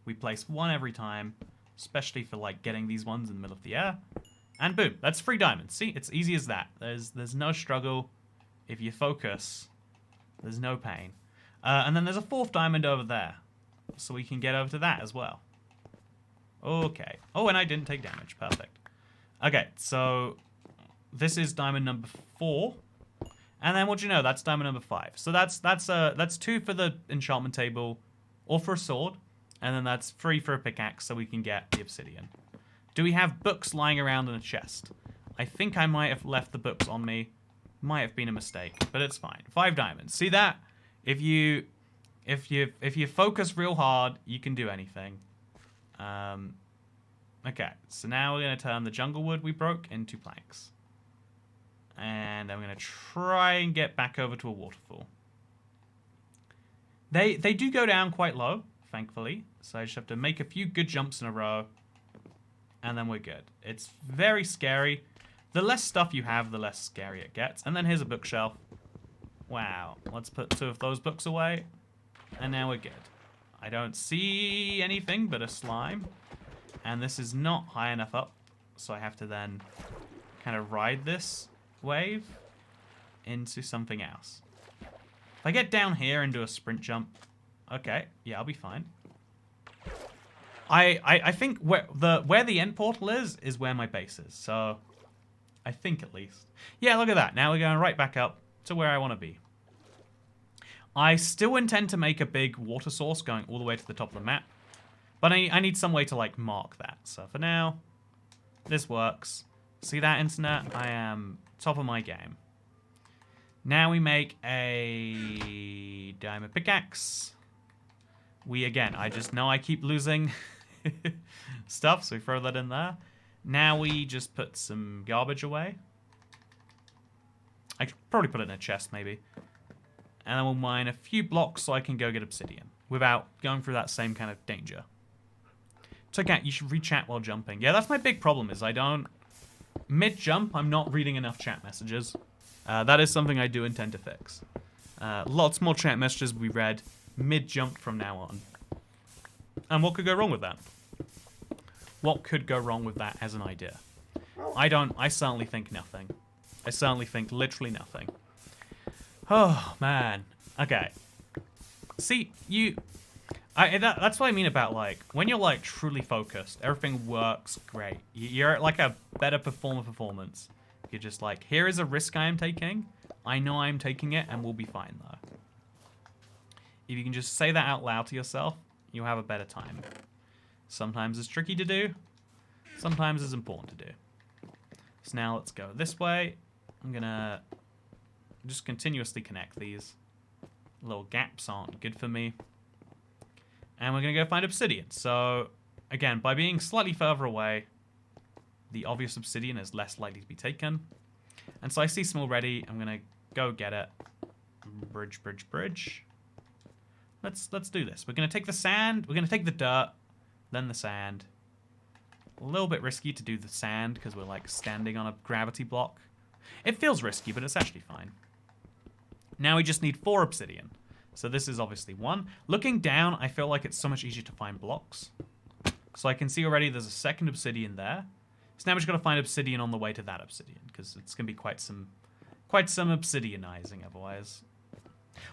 we place 1 every time, especially for like getting these ones in the middle of the air. And boom, that's 3 diamonds. See, it's easy as that. There's no struggle. If you focus, there's no pain. And then there's a 4th diamond over there. So we can get over to that as well. Okay. Oh, and I didn't take damage. Perfect. Okay, so this is diamond number 4. And then what do you know? That's diamond number 5. So that's 2 for the enchantment table or for a sword. And then that's 3 for a pickaxe so we can get the obsidian. Do we have books lying around in a chest? I think I might have left the books on me. Might have been a mistake, but it's fine. 5 diamonds. See that? If you focus real hard, you can do anything. Okay, so now we're gonna turn the jungle wood we broke into planks. And I'm gonna try and get back over to a waterfall. They do go down quite low, thankfully. So I just have to make a few good jumps in a row. And then we're good. It's very scary. The less stuff you have, the less scary it gets. And then here's a bookshelf. Wow. Let's put 2 of those books away. And now we're good. I don't see anything but a slime. And this is not high enough up. So I have to then kind of ride this wave into something else. If I get down here and do a sprint jump. Okay. Yeah, I'll be fine. I think where the end portal is where my base is. So I think at least. Yeah, look at that. Now we're going right back up to where I want to be. I still intend to make a big water source going all the way to the top of the map. But I need some way to, like, mark that. So for now, this works. See that, internet? I am top of my game. Now we make a diamond pickaxe. Again, I just know I keep losing stuff, so we throw that in there. Now we just put some garbage away. I could probably put it in a chest, maybe. And then we'll mine a few blocks so I can go get obsidian without going through that same kind of danger. So, Cat, you should read chat while jumping. Yeah, that's my big problem, is I don't... Mid-jump, I'm not reading enough chat messages. That is something I do intend to fix. Lots more chat messages will be read mid-jump from now on. And what could go wrong with that? What could go wrong with that as an idea? I certainly think nothing. I certainly think literally nothing. Oh, man. Okay. See, that's what I mean about, like, when you're, like, truly focused, everything works great. You're at, like, a better performance. You're just like, here is a risk I am taking. I know I'm taking it, and we'll be fine, though. If you can just say that out loud to yourself, you'll have a better time. Sometimes it's tricky to do. Sometimes it's important to do. So now let's go this way. I'm gonna just continuously connect these. Little gaps aren't good for me. And we're gonna go find obsidian. So, again, by being slightly further away, the obvious obsidian is less likely to be taken. And so I see some already. I'm gonna go get it. Bridge, bridge, bridge. Let's do this. We're gonna take the sand. We're gonna take the dirt, then the sand. A little bit risky to do the sand because we're like standing on a gravity block. It feels risky, but it's actually fine. Now we just need 4 obsidian. So this is obviously 1. Looking down, I feel like it's so much easier to find blocks. So I can see already there's a second obsidian there. So now we just got to find obsidian on the way to that obsidian because it's going to be quite some obsidianizing otherwise.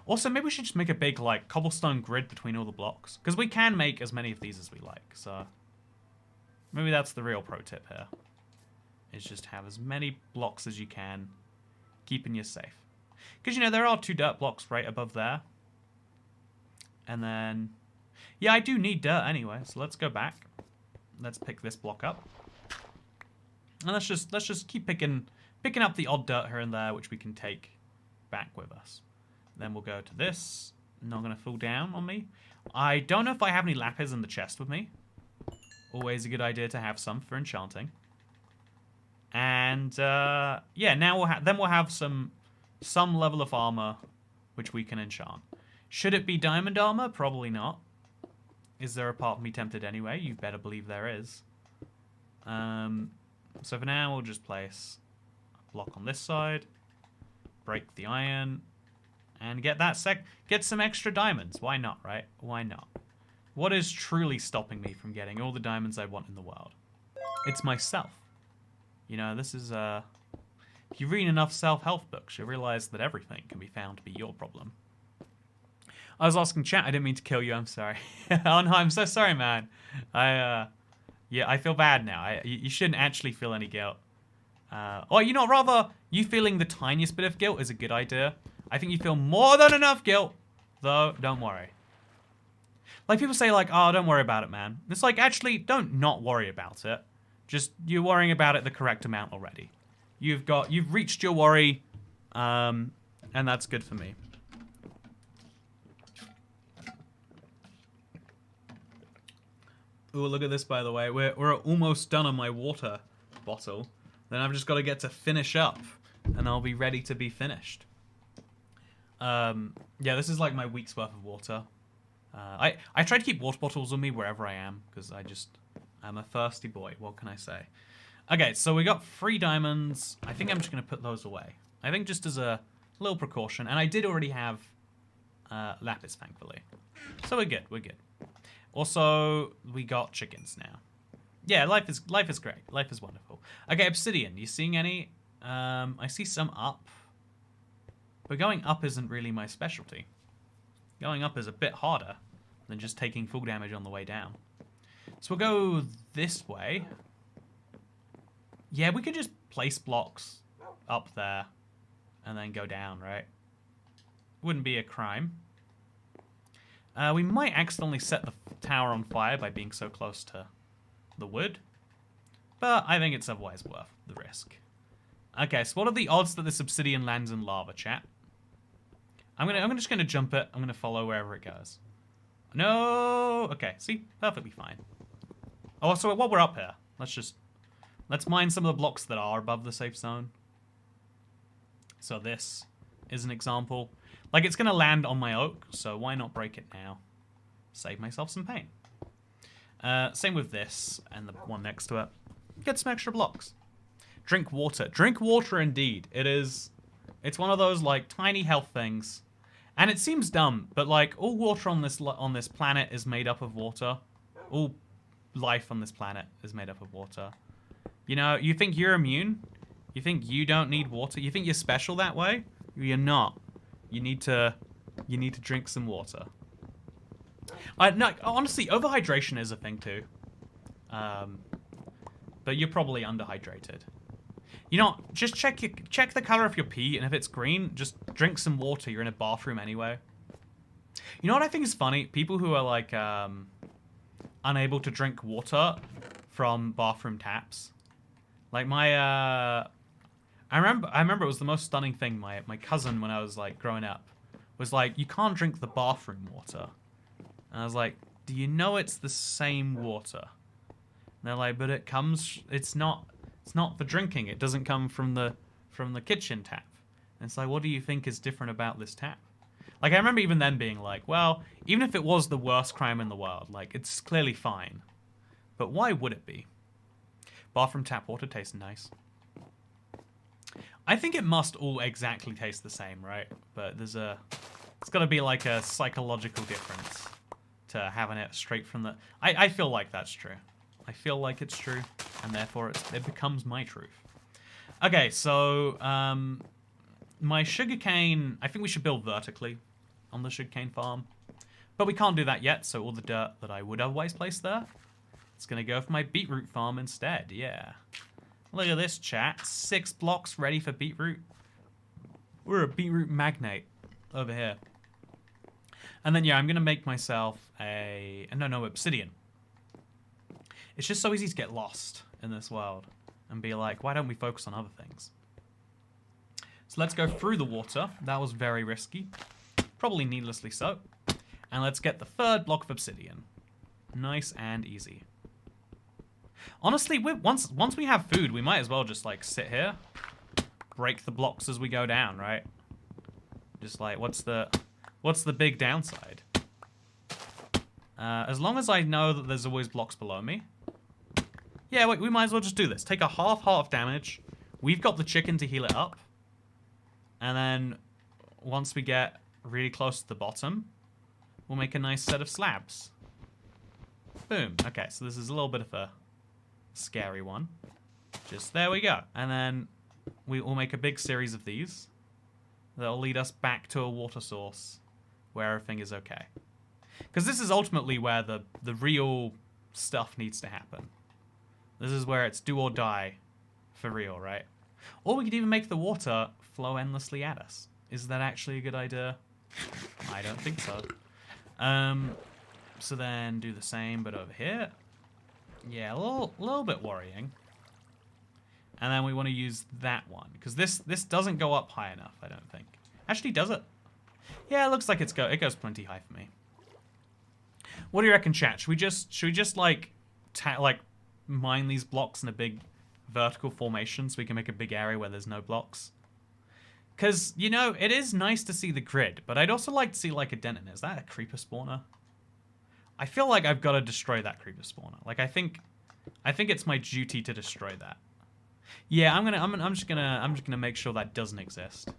Also, maybe we should just make a big, like, cobblestone grid between all the blocks. Because we can make as many of these as we like, so... Maybe that's the real pro tip here. Is just have as many blocks as you can, keeping you safe. Because, you know, there are 2 dirt blocks right above there. And then... Yeah, I do need dirt anyway, so let's go back. Let's pick this block up. And let's just keep picking up the odd dirt here and there, which we can take back with us. Then we'll go to this. Not going to fall down on me. I don't know if I have any lapis in the chest with me. Always a good idea to have some for enchanting. And, yeah, now we'll have some level of armor which we can enchant. Should it be diamond armor? Probably not. Is there a part of me tempted anyway? You better believe there is. So for now, we'll just place a block on this side. Break the iron. And get some extra diamonds. Why not, right? Why not? What is truly stopping me from getting all the diamonds I want in the world? It's myself. You know, this is, if you read enough self-help books, you realize that everything can be found to be your problem. I was asking chat, I didn't mean to kill you, I'm sorry. Oh no, I'm so sorry, man. Yeah, I feel bad now. You shouldn't actually feel any guilt. Or, you know, rather, you feeling the tiniest bit of guilt is a good idea. I think you feel more than enough guilt, though, don't worry. Like, people say, like, oh, don't worry about it, man. It's like, actually, don't not worry about it. Just, you're worrying about it the correct amount already. You've reached your worry, and that's good for me. Ooh, look at this, by the way. We're almost done on my water bottle. Then I've just got to get to finish up, and I'll be ready to be finished. Yeah, this is like my week's worth of water. I try to keep water bottles with me wherever I am, because I'm a thirsty boy. What can I say? Okay, so we got 3 diamonds. I think I'm just going to put those away. I think just as a little precaution. And I did already have lapis, thankfully. So we're good, we're good. Also, we got chickens now. Yeah, life is great. Life is wonderful. Okay, obsidian. You seeing any? I see some up. But going up isn't really my specialty. Going up is a bit harder than just taking full damage on the way down. So we'll go this way. Yeah, we could just place blocks up there and then go down, right? Wouldn't be a crime. We might accidentally set the tower on fire by being so close to the wood. But I think it's otherwise worth the risk. Okay, so what are the odds that this obsidian lands in lava, chat? I'm just gonna jump it. I'm gonna follow wherever it goes. No. Okay, see, perfectly fine. Oh, so while we're up here, let's mine some of the blocks that are above the safe zone. So this is an example. Like, it's gonna land on my oak, so why not break it now? Save myself some pain. Same with this and the one next to it. Get some extra blocks. Drink water. Drink water indeed. It's one of those like tiny health things. And it seems dumb, but like all water on this planet is made up of water. All life on this planet is made up of water. You know, you think you're immune? You think you don't need water? You think you're special that way? You're not. You need to drink some water. No, honestly, overhydration is a thing too. But you're probably underhydrated. You know, just check the color of your pee, and if it's green, just drink some water. You're in a bathroom anyway. You know what I think is funny? People who are like unable to drink water from bathroom taps. Like I remember it was the most stunning thing. My cousin, when I was like growing up, was like, you can't drink the bathroom water. And I was like, do you know it's the same water? And they're like, but it's not for drinking. It doesn't come from the kitchen tap. And it's like, what do you think is different about this tap? Like, I remember even then being like, well, even if it was the worst crime in the world, like, it's clearly fine. But why would it be? Bathroom tap water tastes nice. I think it must all exactly taste the same, right? But it's got to be like a psychological difference to having it straight from the... I feel like that's true. I feel like it's true, and therefore it becomes my truth. Okay, so my sugarcane... I think we should build vertically on the sugarcane farm. But we can't do that yet, so all the dirt that I would otherwise place there, it's going to go for my beetroot farm instead, yeah. Look at this, chat. 6 blocks ready for beetroot. We're a beetroot magnate over here. And then, yeah, I'm going to make myself no, obsidian. It's just so easy to get lost in this world and be like, why don't we focus on other things? So let's go through the water. That was very risky. Probably needlessly so. And let's get the 3rd block of obsidian. Nice and easy. Honestly, once we have food, we might as well just like sit here, break the blocks as we go down, right? Just like, what's the big downside? As long as I know that there's always blocks below me. Yeah, wait, we might as well just do this. Take a half heart of damage. We've got the chicken to heal it up. And then once we get really close to the bottom, we'll make a nice set of slabs. Boom. Okay, so this is a little bit of a scary one. Just there we go. And then we will make a big series of these that'll lead us back to a water source where everything is okay. Because this is ultimately where the real stuff needs to happen. This is where it's do or die for real, right? Or we could even make the water flow endlessly at us. Is that actually a good idea? I don't think so. So then do the same, but over here. Yeah, a little bit worrying. And then we want to use that one, because this doesn't go up high enough, I don't think. Actually, does it? Yeah, it looks like it goes plenty high for me. What do you reckon, chat? Should we just like mine these blocks in a big vertical formation so we can make a big area where there's no blocks? Because, you know, it is nice to see the grid, but I'd also like to see like a dent in it. Is that a creeper spawner? I feel like I've got to destroy that creeper spawner. Like, I think it's my duty to destroy that. Yeah, I'm just gonna make sure that doesn't exist.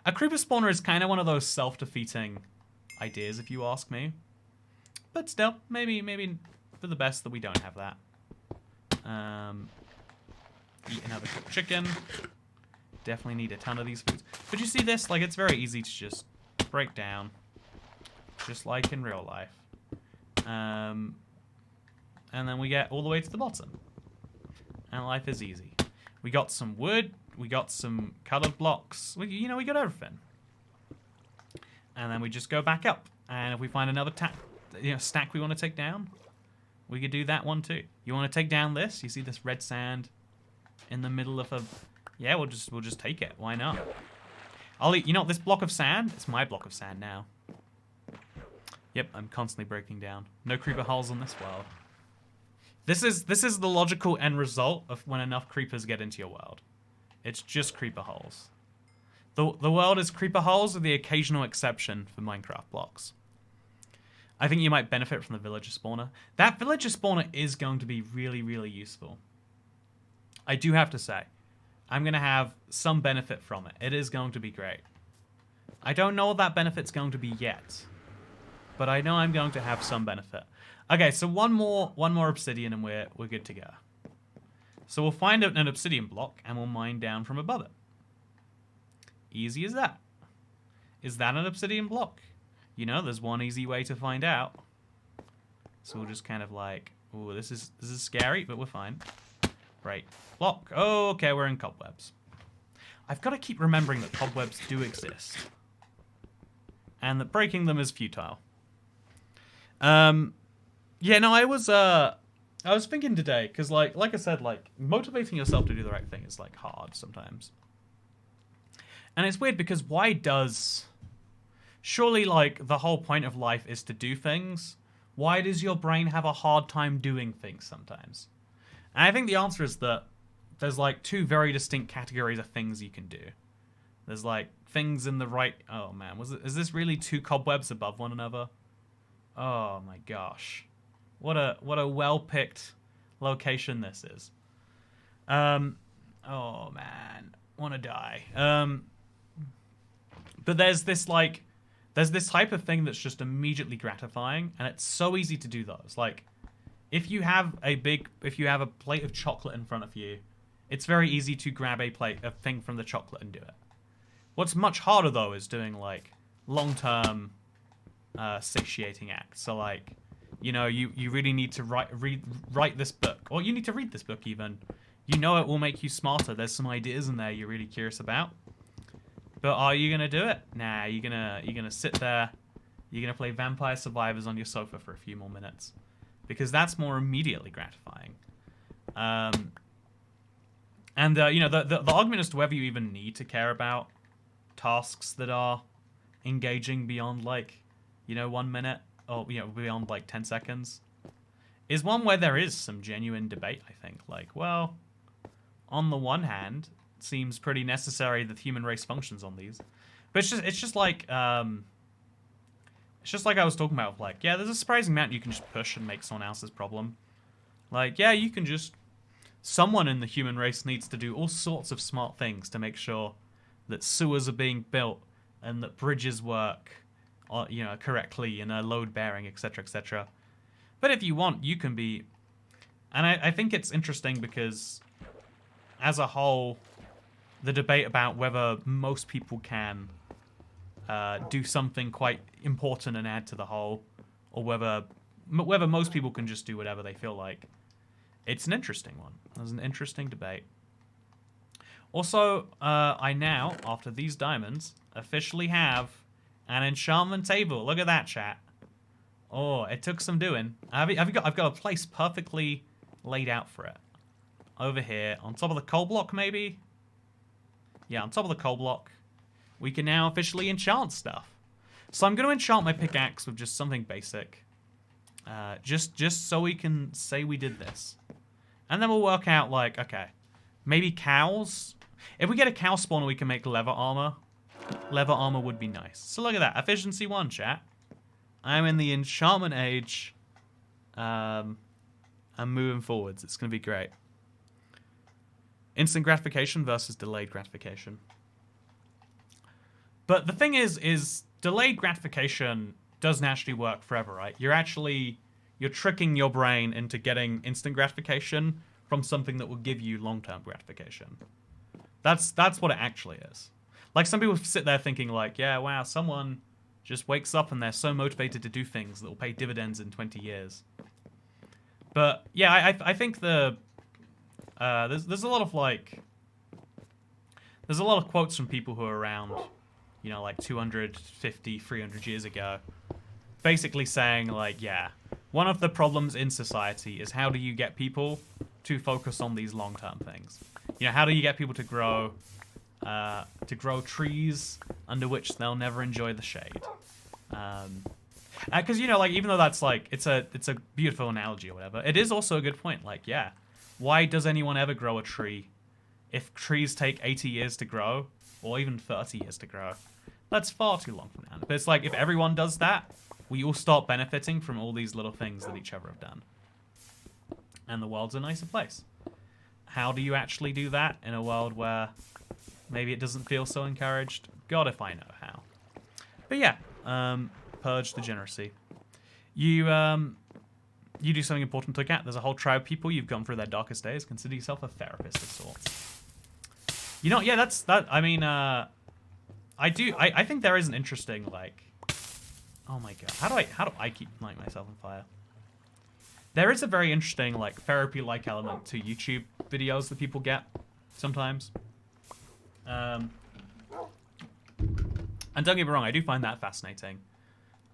A creeper spawner is kind of one of those self-defeating ideas, if you ask me. But still, maybe for the best that we don't have that. Eat another cooked chicken. Definitely need a ton of these foods. But you see this? Like, it's very easy to just break down, just like in real life. And and then we get all the way to the bottom. And life is easy. We got some wood, we got some colored blocks, we got everything. And then we just go back up. And if we find another stack we want to take down, we could do that one too. You want to take down this? You see this red sand in the middle of a... Yeah, we'll just take it. Why not? This block of sand? It's my block of sand now. Yep, I'm constantly breaking down. No creeper holes on this world. This is the logical end result of when enough creepers get into your world. It's just creeper holes. The world is creeper holes with the occasional exception for Minecraft blocks. I think you might benefit from the villager spawner. That villager spawner is going to be really, really useful. I do have to say, I'm going to have some benefit from it. It is going to be great. I don't know what that benefit's going to be yet, but I know I'm going to have some benefit. Okay, so one more obsidian and we're good to go. So we'll find an obsidian block and we'll mine down from above it. Easy as that. Is that an obsidian block? There's one easy way to find out. So we'll just kind of like, ooh, this is scary, but we're fine. Right, block. Oh, okay, we're in cobwebs. I've got to keep remembering that cobwebs do exist. And that breaking them is futile. Yeah, no, I was thinking today, because like I said, like, motivating yourself to do the right thing is like hard sometimes. And it's weird because surely like the whole point of life is to do things. Why does your brain have a hard time doing things sometimes? And I think the answer is that there's like two very distinct categories of things you can do. There's like things in the right... Oh man, is this really two cobwebs above one another? Oh my gosh. What a well-picked location this is. Oh man, wanna die. But there's this type of thing that's just immediately gratifying, and it's so easy to do those. Like, if you have a plate of chocolate in front of you, it's very easy to grab a thing from the chocolate and do it. What's much harder though is doing like long-term satiating acts. So like, you really need to write this book, or you need to read this book even. It will make you smarter. There's some ideas in there you're really curious about. But are you gonna do it? Nah, you're gonna sit there. You're gonna play Vampire Survivors on your sofa for a few more minutes, because that's more immediately gratifying. The argument as to whether you even need to care about tasks that are engaging beyond 1 minute or beyond 10 seconds is one where there is some genuine debate. I think well, on the one hand, seems pretty necessary that the human race functions on these, but it's just like I was talking about, yeah, there's a surprising amount you can just push and make someone else's problem. Yeah, you can just... Someone in the human race needs to do all sorts of smart things to make sure that sewers are being built and that bridges work, correctly and are load-bearing, etc., etc. But if you want, you can be... And I think it's interesting because, as a whole, the debate about whether most people can do something quite important and add to the whole, or whether most people can just do whatever they feel like, it's an interesting one. There's an interesting debate. Also, I now, after these diamonds, officially have an enchantment table. Look at that, chat. Oh, it took some doing. I've got a place perfectly laid out for it. Over here, on top of the coal block, maybe? Yeah, on top of the coal block, we can now officially enchant stuff. So I'm going to enchant my pickaxe with just something basic. Just so we can say we did this. And then we'll work out, okay, maybe cows? If we get a cow spawner, we can make leather armor. Leather armor would be nice. So look at that. Efficiency 1, chat. I'm in the enchantment age. I'm moving forwards. It's going to be great. Instant gratification versus delayed gratification. But the thing is delayed gratification doesn't actually work forever, right? You're tricking your brain into getting instant gratification from something that will give you long-term gratification. That's what it actually is. Some people sit there thinking yeah, wow, someone just wakes up and they're so motivated to do things that will pay dividends in 20 years. But yeah, I think there's a lot of like there's a lot of quotes from people who are around, you know, like 250, 300 years ago, basically saying like, yeah, one of the problems in society is how do you get people to focus on these long-term things? You know, how do you get people to grow trees under which they'll never enjoy the shade? Because you know, like even though that's like it's a beautiful analogy or whatever, it is also a good point. Like, yeah, why does anyone ever grow a tree if trees take 80 years to grow or even 30 years to grow? That's far too long from now. But it's like if everyone does that, we all start benefiting from all these little things that each other have done, and the world's a nicer place. How do you actually do that in a world where maybe it doesn't feel so encouraged? God, if I know how. But yeah, purge degeneracy. You do something important to look at. There's a whole tribe of people you've gone through their darkest days. Consider yourself a therapist of sorts. You know, yeah, that's that. I mean, I think there is an interesting like. Oh my god, how do I keep lighting myself on fire? There is a very interesting like therapy-like element to YouTube videos that people get sometimes. And don't get me wrong, I do find that fascinating.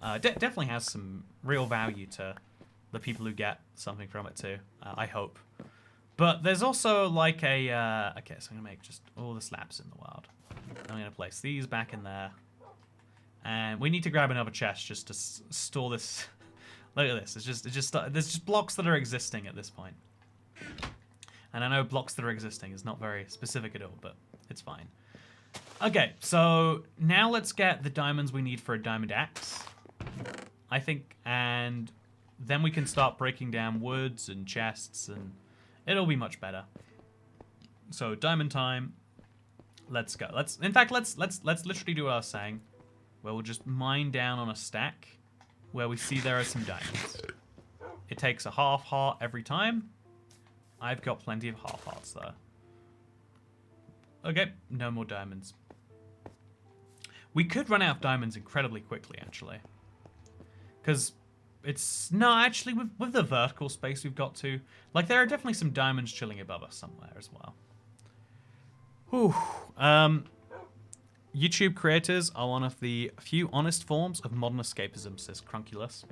Definitely has some real value to the people who get something from it too. I hope. But there's also like a okay, so I'm gonna make just all the slabs in the world. I'm gonna place these back in there, and we need to grab another chest just to store this. Look at this. There's just blocks that are existing at this point. And I know blocks that are existing is not very specific at all, but it's fine. Okay, so now let's get the diamonds we need for a diamond axe, I think, and then we can start breaking down woods and chests, and it'll be much better. So diamond time. Let's go. Let's literally do what I was saying, where we'll just mine down on a stack where we see there are some diamonds. It takes a half heart every time. I've got plenty of half hearts though. Okay, no more diamonds. We could run out of diamonds incredibly quickly, actually. Because it's... No, actually, with the vertical space we've got to... Like, there are definitely some diamonds chilling above us somewhere as well. Whew. YouTube creators are one of the few honest forms of modern escapism, says Crunculus.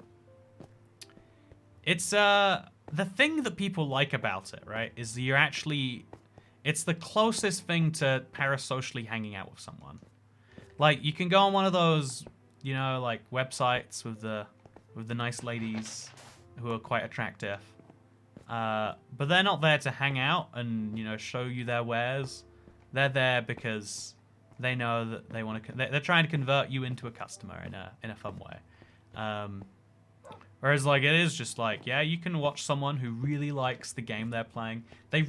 It's, the thing that people like about it, right, is that you're actually... It's the closest thing to parasocially hanging out with someone. Like, you can go on one of those, you know, like, websites with the nice ladies who are quite attractive. But they're not there to hang out and, you know, show you their wares. They're there because they know that they want to... They're trying to convert you into a customer in a fun way. Whereas, like, it is just like, yeah, you can watch someone who really likes the game they're playing. They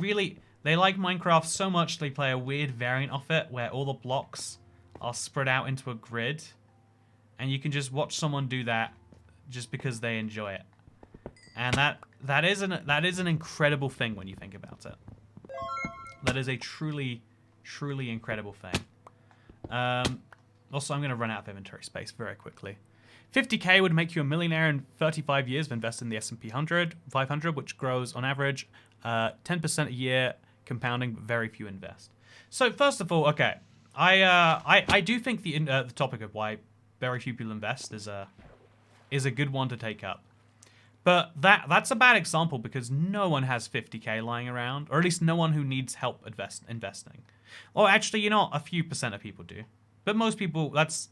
like Minecraft so much they play a weird variant of it where all the blocks are spread out into a grid. And you can just watch someone do that just because they enjoy it. And that is an incredible thing when you think about it. That is a truly, truly incredible thing. Also, I'm going to run out of inventory space very quickly. 50k would make you a millionaire in 35 years if invested in the S&P 500, which grows on average 10% a year, compounding, but very few invest. So first of all, okay, I do think the topic of why very few people invest is a good one to take up. But that's a bad example because no one has 50k lying around, or at least no one who needs help investing. Or actually, you know, a few percent of people do. But most people, that's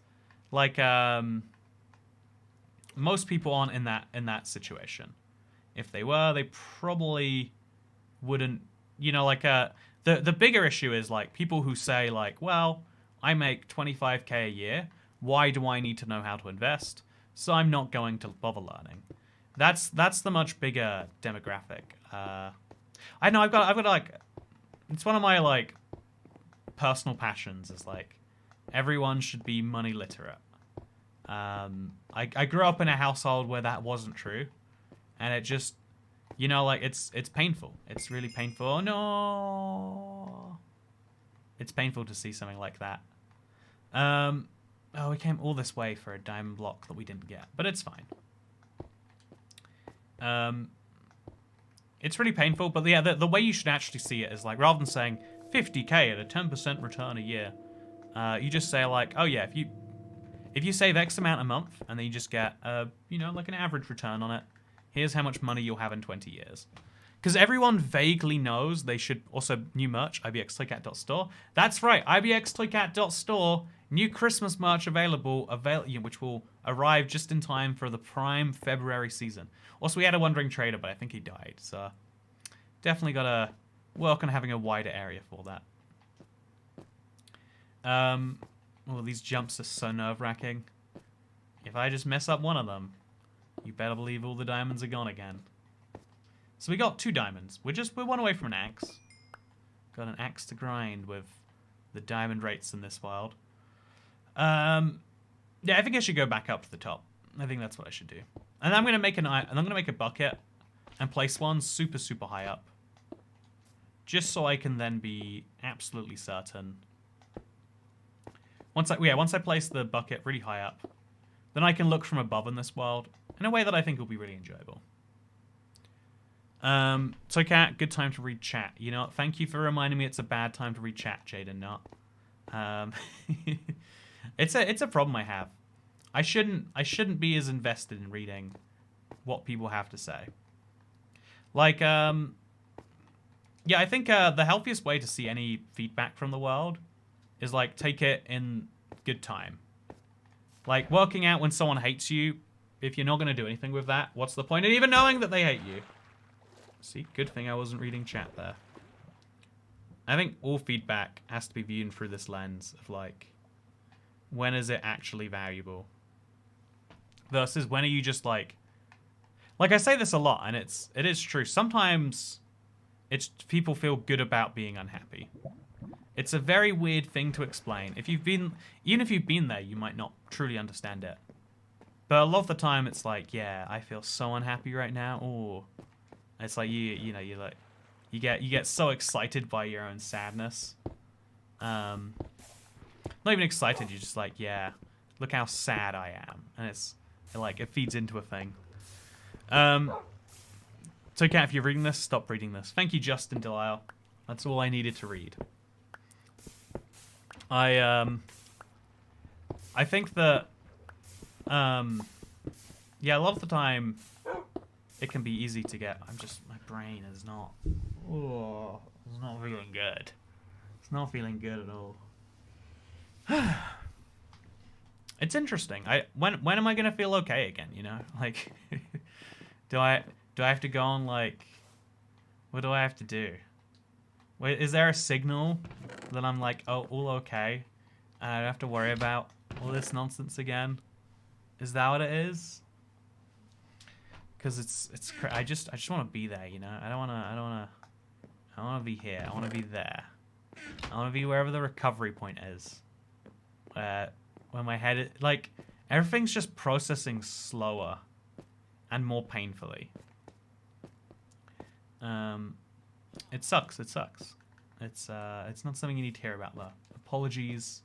like most people aren't in that situation. If they were, they probably wouldn't, you know, like the bigger issue is like people who say like, well, I make 25k a year. Why do I need to know how to invest? So I'm not going to bother learning. That's the much bigger demographic. I know I've got like, it's one of my like personal passions is like everyone should be money literate. I grew up in a household where that wasn't true, and it just, you know, like it's painful. It's really painful. Oh no, it's painful to see something like that. Oh, we came all this way for a diamond block that we didn't get, but it's fine. It's really painful, but yeah, the way you should actually see it is like, rather than saying 50k at a 10% return a year, you just say like, oh yeah, if you save X amount a month, and then you just get, you know, like an average return on it, here's how much money you'll have in 20 years. Because everyone vaguely knows they should also, new merch, ibxtoycat.store. That's right, ibxtoycat.store, new Christmas merch available, which will arrive just in time for the prime February season. Also, we had a Wandering Trader, but I think he died, so definitely got to work on having a wider area for that. Oh, these jumps are so nerve-wracking. If I just mess up one of them, you better believe all the diamonds are gone again. So we got 2 diamonds. We're one away from an axe. Got an axe to grind with the diamond rates in this world. Yeah, I think I should go back up to the top. I think that's what I should do. And I'm gonna make a bucket and place one super, super high up. Just so I can then be absolutely certain. Once I place the bucket really high up, then I can look from above in this world in a way that I think will be really enjoyable. Toycat, good time to read chat. You know, thank you for reminding me it's a bad time to read chat, Jaden. Not. It's a problem I have. I shouldn't be as invested in reading what people have to say. Like, yeah, I think the healthiest way to see any feedback from the world is like take it in good time. Like working out when someone hates you, if you're not going to do anything with that, what's the point in even knowing that they hate you? See, good thing I wasn't reading chat there. I think all feedback has to be viewed through this lens of like, when is it actually valuable? Versus when are you just like I say this a lot, and it is true. Sometimes people feel good about being unhappy. It's a very weird thing to explain. Even if you've been there, you might not truly understand it. But a lot of the time, it's like, yeah, I feel so unhappy right now. Or it's like you get so excited by your own sadness. Not even excited. You're just like, yeah, look how sad I am, and it feeds into a thing. So, Kat, if you're reading this, stop reading this. Thank you, Justin Delisle. That's all I needed to read. I think that, yeah, a lot of the time, it can be easy to get. My brain is not. Oh, it's not feeling good. It's not feeling good at all. It's interesting. When am I gonna feel okay again? You know, like, do I have to go on like, what do I have to do? Wait, is there a signal that I'm like, oh, all okay? I don't have to worry about all this nonsense again. Is that what it is? Because I just want to be there, you know. I don't want to be here. I want to be there. I want to be wherever the recovery point is. When my head like everything's just processing slower and more painfully. It sucks. It's not something you need to hear about though. Apologies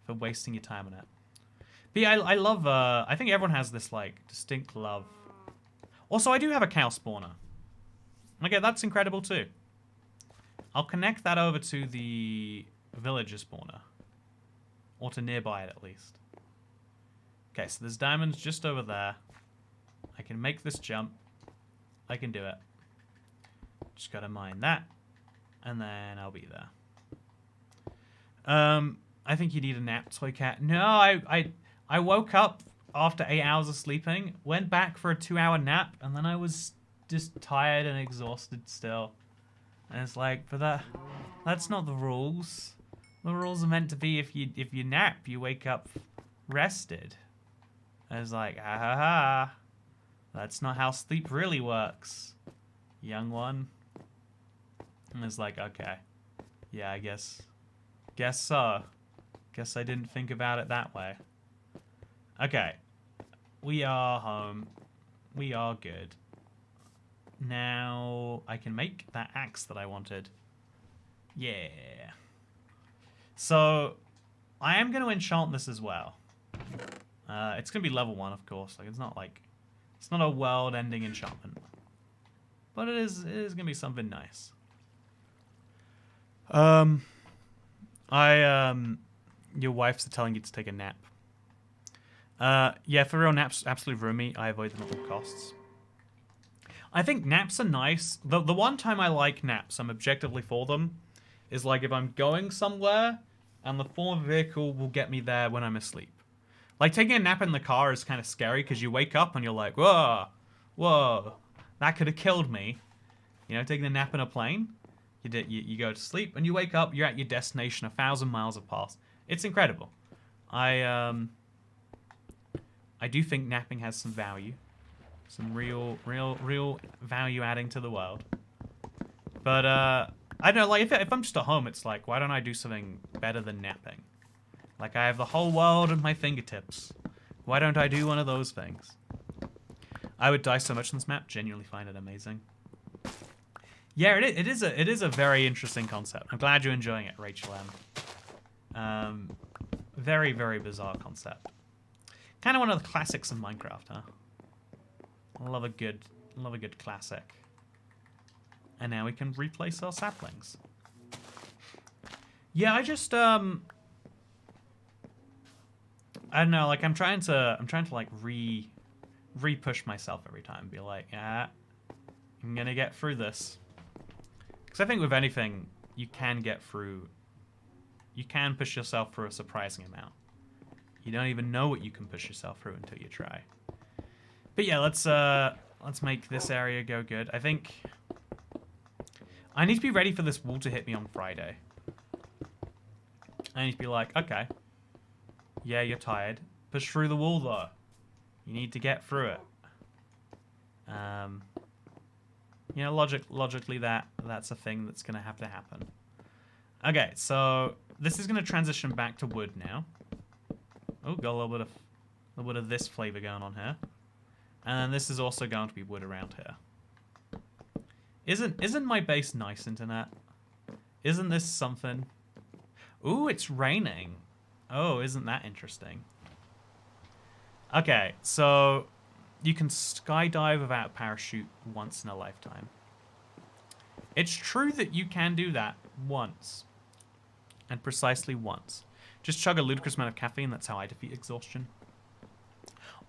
for wasting your time on it. But yeah, I love. I think everyone has this like distinct love. Also, I do have a cow spawner. Okay, that's incredible too. I'll connect that over to the villager spawner. Or to nearby it, at least. Okay, so there's diamonds just over there. I can make this jump. I can do it. Just gotta mine that. And then I'll be there. I think you need a nap, Toycat. No, I woke up after 8 hours of sleeping, went back for a 2-hour nap, and then I was just tired and exhausted still. And it's like, but that's not the rules. The rules are meant to be if you nap, you wake up rested. And it's like, ha ha ha. That's not how sleep really works, young one. And it's like, okay. Yeah, I guess so. Guess I didn't think about it that way. Okay. We are home. We are good. Now I can make that axe that I wanted. Yeah. So, I am going to enchant this as well. It's going to be level 1, of course. Like, it's not a world-ending enchantment. But it is gonna be something nice. Your wife's telling you to take a nap. Yeah, for real, naps absolutely ruin me. I avoid them at all costs. I think naps are nice. The one time I like naps, I'm objectively for them, is like if I'm going somewhere and the form of vehicle will get me there when I'm asleep. Like taking a nap in the car is kind of scary because you wake up and you're like, whoa, whoa, that could have killed me. You know, taking a nap in a plane, you go to sleep and you wake up, you're at your destination 1,000 miles have passed. It's incredible. I do think napping has some value. Some real value adding to the world. But, I don't know, like, if I'm just at home, it's like, why don't I do something better than napping? Like, I have the whole world at my fingertips. Why don't I do one of those things? I would die so much on this map, genuinely find it amazing. Yeah, it is a very interesting concept. I'm glad you're enjoying it, Rachel M. Very, very bizarre concept. Kind of one of the classics of Minecraft, huh? I love a good classic. And now we can replace our saplings. Yeah, I just I don't know, like I'm trying to like re-push myself every time. Be like, yeah, I'm gonna get through this. Because I think with anything, you can get through. You can push yourself through a surprising amount. You don't even know what you can push yourself through until you try. But yeah, let's make this area go good. I think I need to be ready for this wall to hit me on Friday. I need to be like, okay, yeah, you're tired. Push through the wall though. You need to get through it. You know, logically that's a thing that's gonna have to happen. Okay, so this is gonna transition back to wood now. Oh, got a little bit of this flavor going on here. And then this is also going to be wood around here. Isn't my base nice, internet? Isn't this something? Ooh, it's raining. Oh, isn't that interesting? Okay, so you can skydive without a parachute once in a lifetime. It's true that you can do that once. And precisely once. Just chug a ludicrous amount of caffeine, that's how I defeat exhaustion.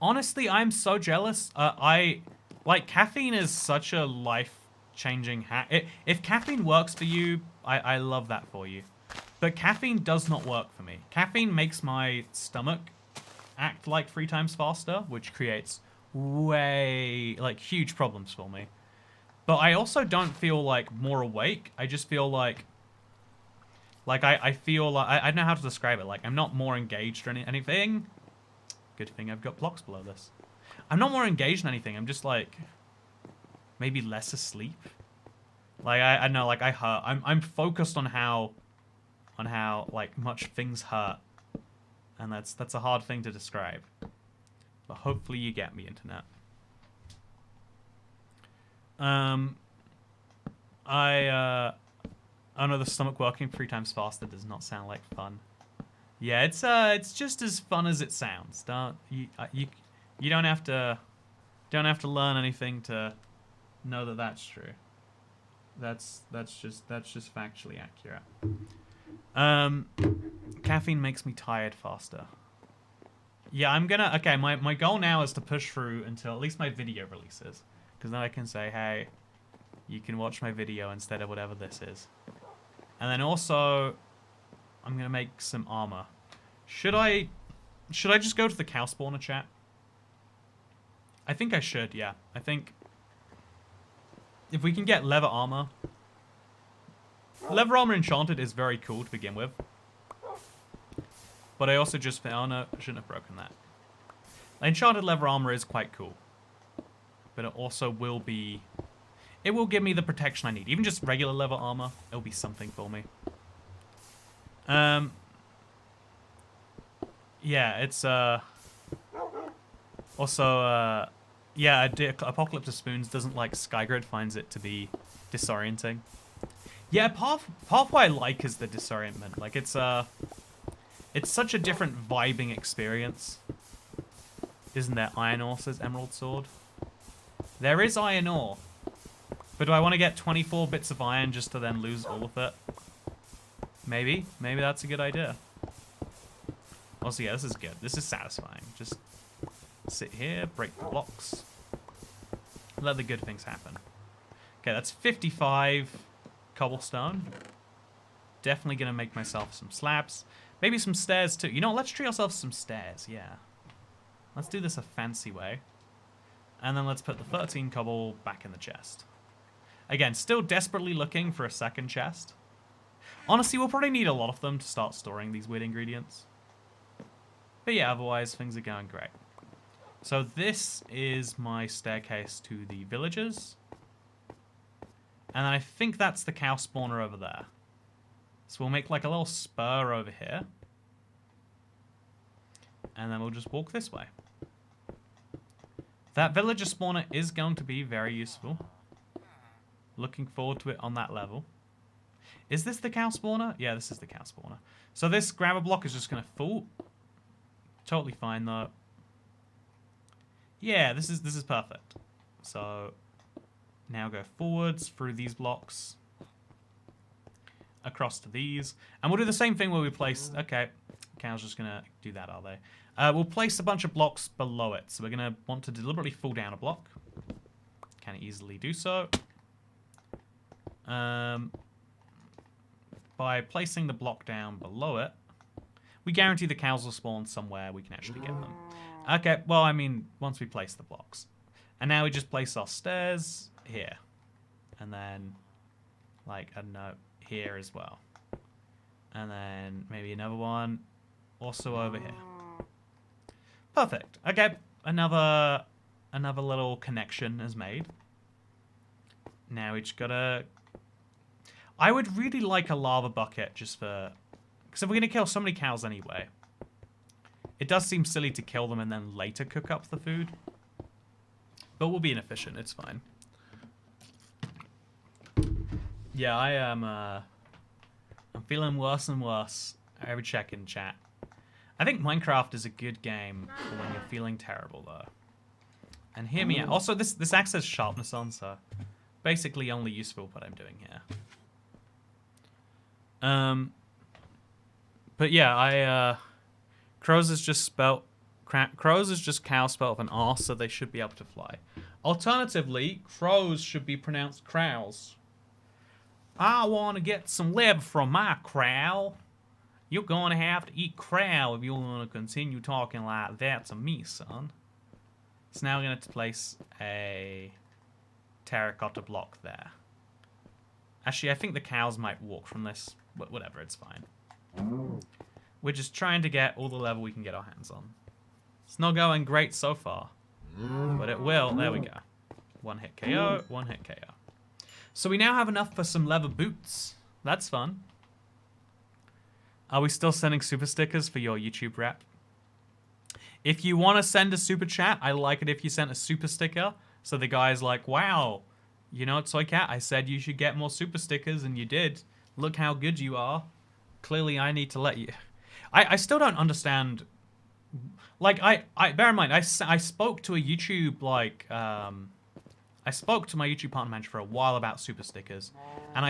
Honestly, I'm so jealous. Like, caffeine is such a life-changing hack. If caffeine works for you, I love that for you. But caffeine does not work for me. Caffeine makes my stomach act like 3 times faster, which creates huge problems for me. But I also don't feel, like, more awake. I just feel like I feel like, I don't know how to describe it. Like, I'm not more engaged or anything. Good thing I've got blocks below this. I'm not more engaged in anything. I'm just like maybe less asleep. Like I know, like I hurt. I'm focused on how like much things hurt, and that's a hard thing to describe. But hopefully you get me, internet. I know the stomach working 3 times faster does not sound like fun. Yeah, it's just as fun as it sounds. You don't have to learn anything to know that that's true. That's just factually accurate. Caffeine makes me tired faster. Yeah, I'm gonna. Okay, my goal now is to push through until at least my video releases, because then I can say, hey, you can watch my video instead of whatever this is. And then also, I'm gonna make some armor. Should I just go to the cow spawner, chat? I think I should, yeah. I think if we can get leather armor. Leather armor enchanted is very cool to begin with. But I also just found, oh no, I shouldn't have broken that. Enchanted leather armor is quite cool. But it also will be, it will give me the protection I need. Even just regular leather armor, it'll be something for me. Yeah, it's, also, yeah, Apocalypse of Spoons doesn't like Skygrid, finds it to be disorienting. Yeah, part what I like is the disorientment. Like, it's such a different vibing experience. Isn't there iron ore, says Emerald Sword? There is iron ore. But do I want to get 24 bits of iron just to then lose all of it? Maybe. Maybe that's a good idea. Also, yeah, this is good. This is satisfying. Just sit here, break the blocks. Let the good things happen. Okay, that's 55 cobblestone. Definitely going to make myself some slabs. Maybe some stairs too. You know what? Let's treat ourselves some stairs. Yeah. Let's do this a fancy way. And then let's put the 13 cobble back in the chest. Again, still desperately looking for a second chest. Honestly, we'll probably need a lot of them to start storing these weird ingredients. But yeah, otherwise things are going great. So this is my staircase to the villagers. And I think that's the cow spawner over there. So we'll make like a little spur over here. And then we'll just walk this way. That villager spawner is going to be very useful. Looking forward to it on that level. Is this the cow spawner? Yeah, this is the cow spawner. So this gravel block is just going to fall. Totally fine though. Yeah, this is perfect. So now go forwards through these blocks. Across to these. And we'll do the same thing where we place... Okay, cow's just going to do that, are they? We'll place a bunch of blocks below it. So we're going to want to deliberately fall down a block. Can easily do so. By placing the block down below it, we guarantee the cows will spawn somewhere we can actually get them. Okay, well, I mean, once we place the blocks. And now we just place our stairs here. And then, like, I don't know, here as well. And then maybe another one also over here. Perfect. Okay, another little connection is made. Now we just gotta... I would really like a lava bucket just for... Because if we're going to kill so many cows anyway, it does seem silly to kill them and then later cook up the food. But we'll be inefficient, it's fine. Yeah, I am... I'm feeling worse and worse. Every check in chat. I think Minecraft is a good game for when you're feeling terrible, though. And hear me out. Also, this axe has sharpness on, so basically only useful what I'm doing here. But yeah, crows is just cow spelled with an R, so they should be able to fly. Alternatively, crows should be pronounced crows. I want to get some liver from my crow. You're going to have to eat crow if you want to continue talking like that to me, son. So now we're going to place a terracotta block there. Actually, I think the cows might walk from this, but whatever, it's fine. We're just trying to get all the level we can get our hands on. It's not going great so far, but it will. There we go. One hit KO, one hit KO. So we now have enough for some leather boots. That's fun. Are we still sending super stickers for your YouTube rap? If you want to send a super chat, I like it if you sent a super sticker. So the guy's like, wow, you know, Toy Cat, I said you should get more super stickers and you did. Look how good you are. Clearly I need to let you... I still don't understand... Like, bear in mind, I spoke to a YouTube, like, I spoke to my YouTube partner manager for a while about super stickers. And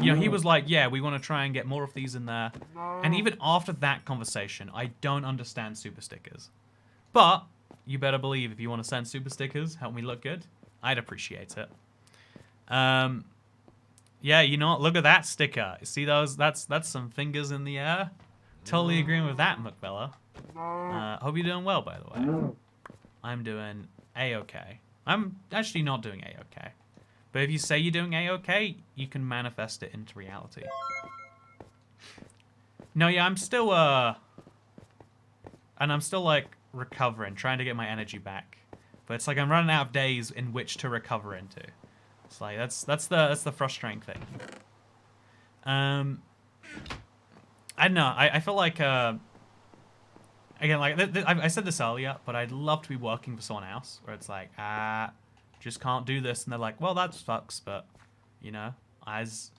you know, he was like, yeah, we want to try and get more of these in there. And even after that conversation, I don't understand super stickers. But, you better believe if you want to send super stickers, help me look good, I'd appreciate it. Yeah, you know what? Look at that sticker. You see those? That's some fingers in the air. Totally agreeing with that, McBella. Hope you're doing well, by the way. I'm doing A-okay. I'm actually not doing A-okay. But if you say you're doing A-okay, you can manifest it into reality. No, yeah, I'm still, and I'm still, like, recovering, trying to get my energy back. But it's like I'm running out of days in which to recover into. It's like, that's the frustrating thing. I don't know, I feel like, again, like, I said this earlier, but I'd love to be working for someone else, where it's like, just can't do this, and they're like, well, that sucks, but, you know, as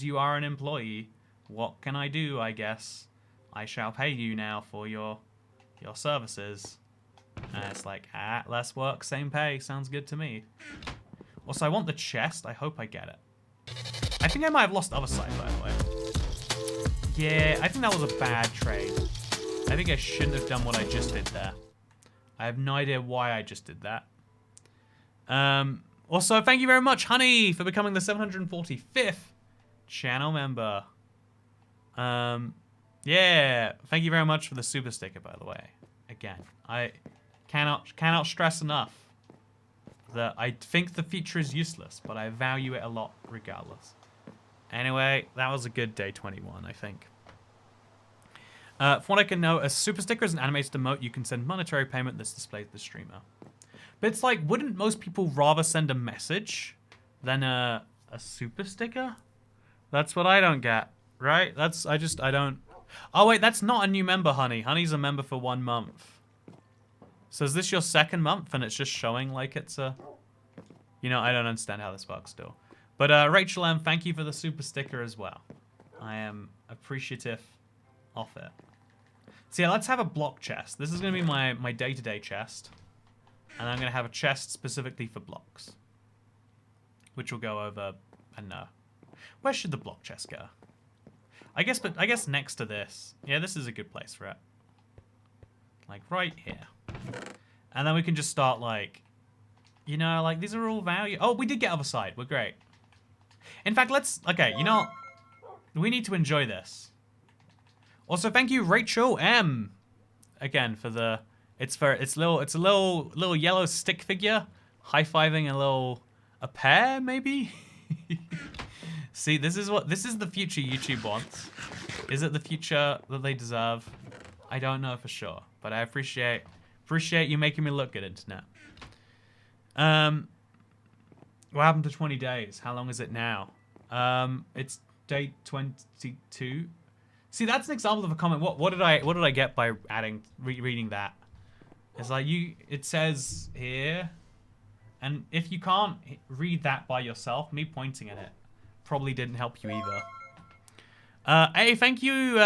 you are an employee, what can I do, I guess? I shall pay you now for your services. And it's like, less work, same pay, sounds good to me. Also, I want the chest. I hope I get it. I think I might have lost the other side, by the way. Yeah, I think that was a bad trade. I think I shouldn't have done what I just did there. I have no idea why I just did that. Also, thank you very much, Honey, for becoming the 745th channel member. Yeah, thank you very much for the super sticker, by the way. Again, I cannot stress enough that I think the feature is useless, but I value it a lot regardless. Anyway, that was a good day 21, I think. From what I can know, a super sticker is an animated emote you can send monetary payment that's displayed to the streamer. But it's like, wouldn't most people rather send a message than a super sticker? That's what I don't get, right? I don't... Oh, wait, that's not a new member, Honey. Honey's a member for 1 month. So is this your second month and it's just showing like it's a... You know, I don't understand how this works still. But Rachel M, thank you for the super sticker as well. I am appreciative of it. So yeah, let's have a block chest. This is going to be my day-to-day chest. And I'm going to have a chest specifically for blocks. Which will go over... I don't know. Where should the block chest go? I guess next to this. Yeah, this is a good place for it. Like right here. And then we can just start like... You know, like these are all value... Oh, we did get other side. We're great. In fact, let's... Okay, you know... We need to enjoy this. Also, thank you, Rachel M. Again, for the... It's a little yellow stick figure. High-fiving a pear, maybe? See, this is the future YouTube wants. Is it the future that they deserve? I don't know for sure, but I appreciate you making me look good, internet. What happened to 20 days? How long is it now? It's day 22. See, that's an example of a comment. What did I get by reading that? It's like it says here, and if you can't read that by yourself, me pointing at it probably didn't help you either. Hey, thank you,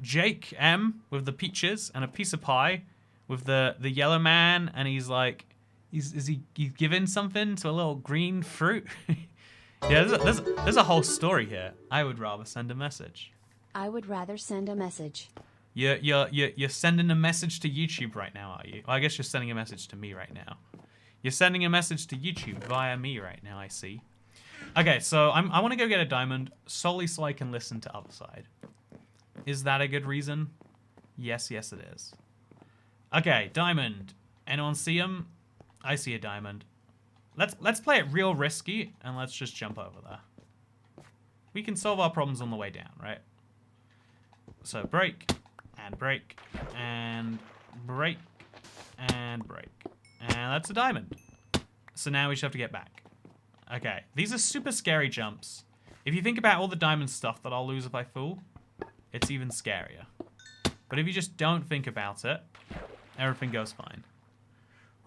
Jake M, with the peaches and a piece of pie, with the yellow man, and he's like, he's giving something to a little green fruit. Yeah, there's a whole story here. I would rather send a message. I would rather send a message. You're sending a message to YouTube right now, are you? Well, I guess you're sending a message to me right now. You're sending a message to YouTube via me right now, I see. Okay, so I want to go get a diamond solely so I can listen to other side. Is that a good reason? Yes, it is. Okay, diamond. Anyone see him? I see a diamond. Let's play it real risky and let's just jump over there. We can solve our problems on the way down, right? So break. And break, and break, and break. And that's a diamond. So now we just have to get back. Okay, these are super scary jumps. If you think about all the diamond stuff that I'll lose if I fall, it's even scarier. But if you just don't think about it, everything goes fine.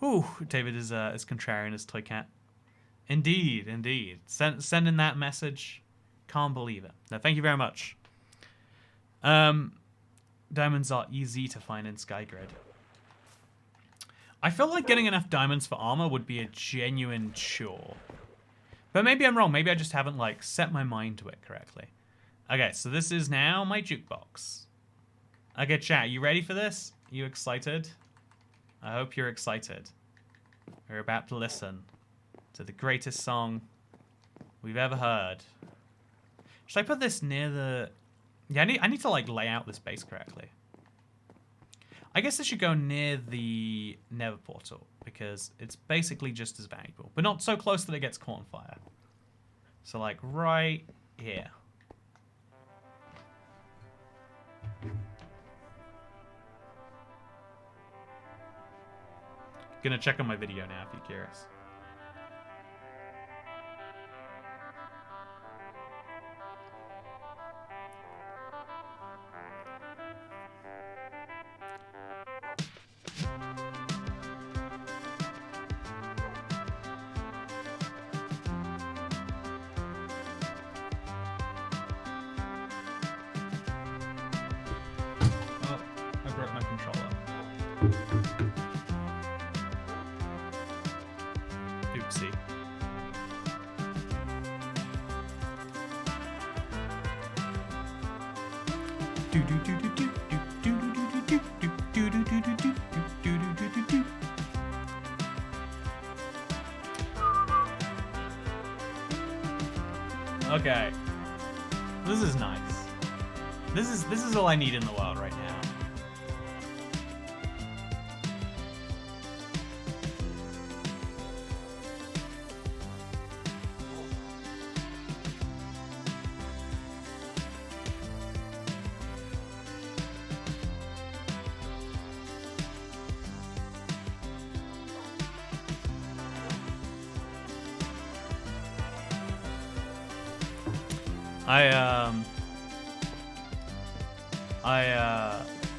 Whew, David is contrarian as Toy Cat. Indeed. Sending that message. Can't believe it. No, thank you very much. Diamonds are easy to find in Skygrid. I feel like getting enough diamonds for armor would be a genuine chore. But maybe I'm wrong. Maybe I just haven't, like, set my mind to it correctly. Okay, so this is now my jukebox. Okay, chat, you ready for this? You excited? I hope you're excited. We're about to listen to the greatest song we've ever heard. Should I put this near the... Yeah, I need to, like, lay out this base correctly. I guess it should go near the Nether portal, because it's basically just as valuable. But not so close that it gets caught on fire. So, like, right here. Gonna check on my video now, if you're curious. Okay. This is nice. This is all I need in the world right now.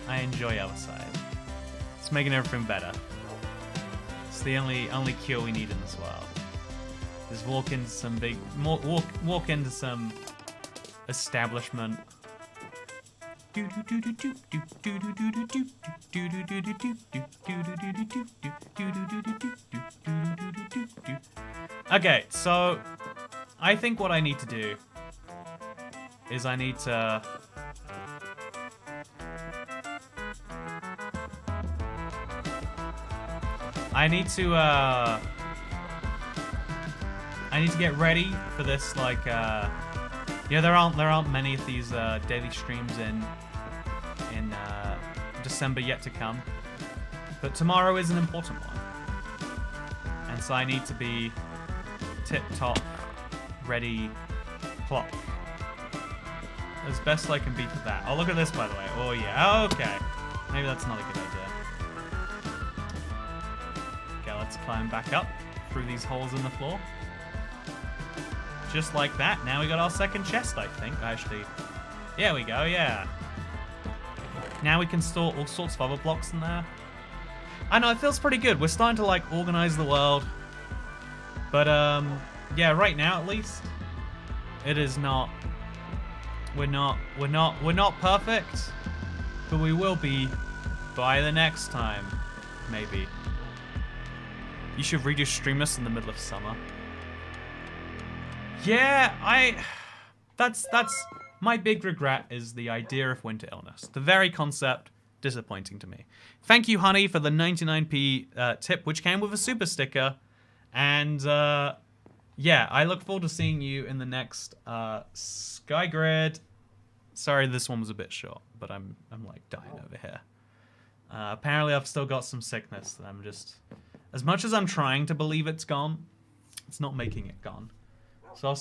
I enjoy our side. It's making everything better. It's the only cure we need in this world. Just walk into some walk into some establishment. Okay, so I think what I need to do is I need to get ready for this, like, yeah, there aren't many of these daily streams in December yet to come, but tomorrow is an important one, and so I need to be tip-top, ready, plop, as best I can be for that. Oh, look at this, by the way. Oh yeah, okay, maybe that's not a good idea. Okay, let's climb back up through these holes in the floor. Just like that. Now we got our second chest, I think. Actually, yeah, we go, yeah. Now we can store all sorts of other blocks in there. I know, it feels pretty good. We're starting to, like, organize the world. But, yeah, right now, at least, it is not... We're not perfect, but we will be by the next time, maybe. You should redo streamless in the middle of summer. Yeah, that's my big regret is the idea of winter illness. The very concept, disappointing to me. Thank you, Honey, for the 99p tip, which came with a super sticker. And, yeah, I look forward to seeing you in the next SkyGrid. Sorry, this one was a bit short, but I'm like dying over here. Apparently, I've still got some sickness that I'm just... As much as I'm trying to believe it's gone, it's not making it gone. So I'll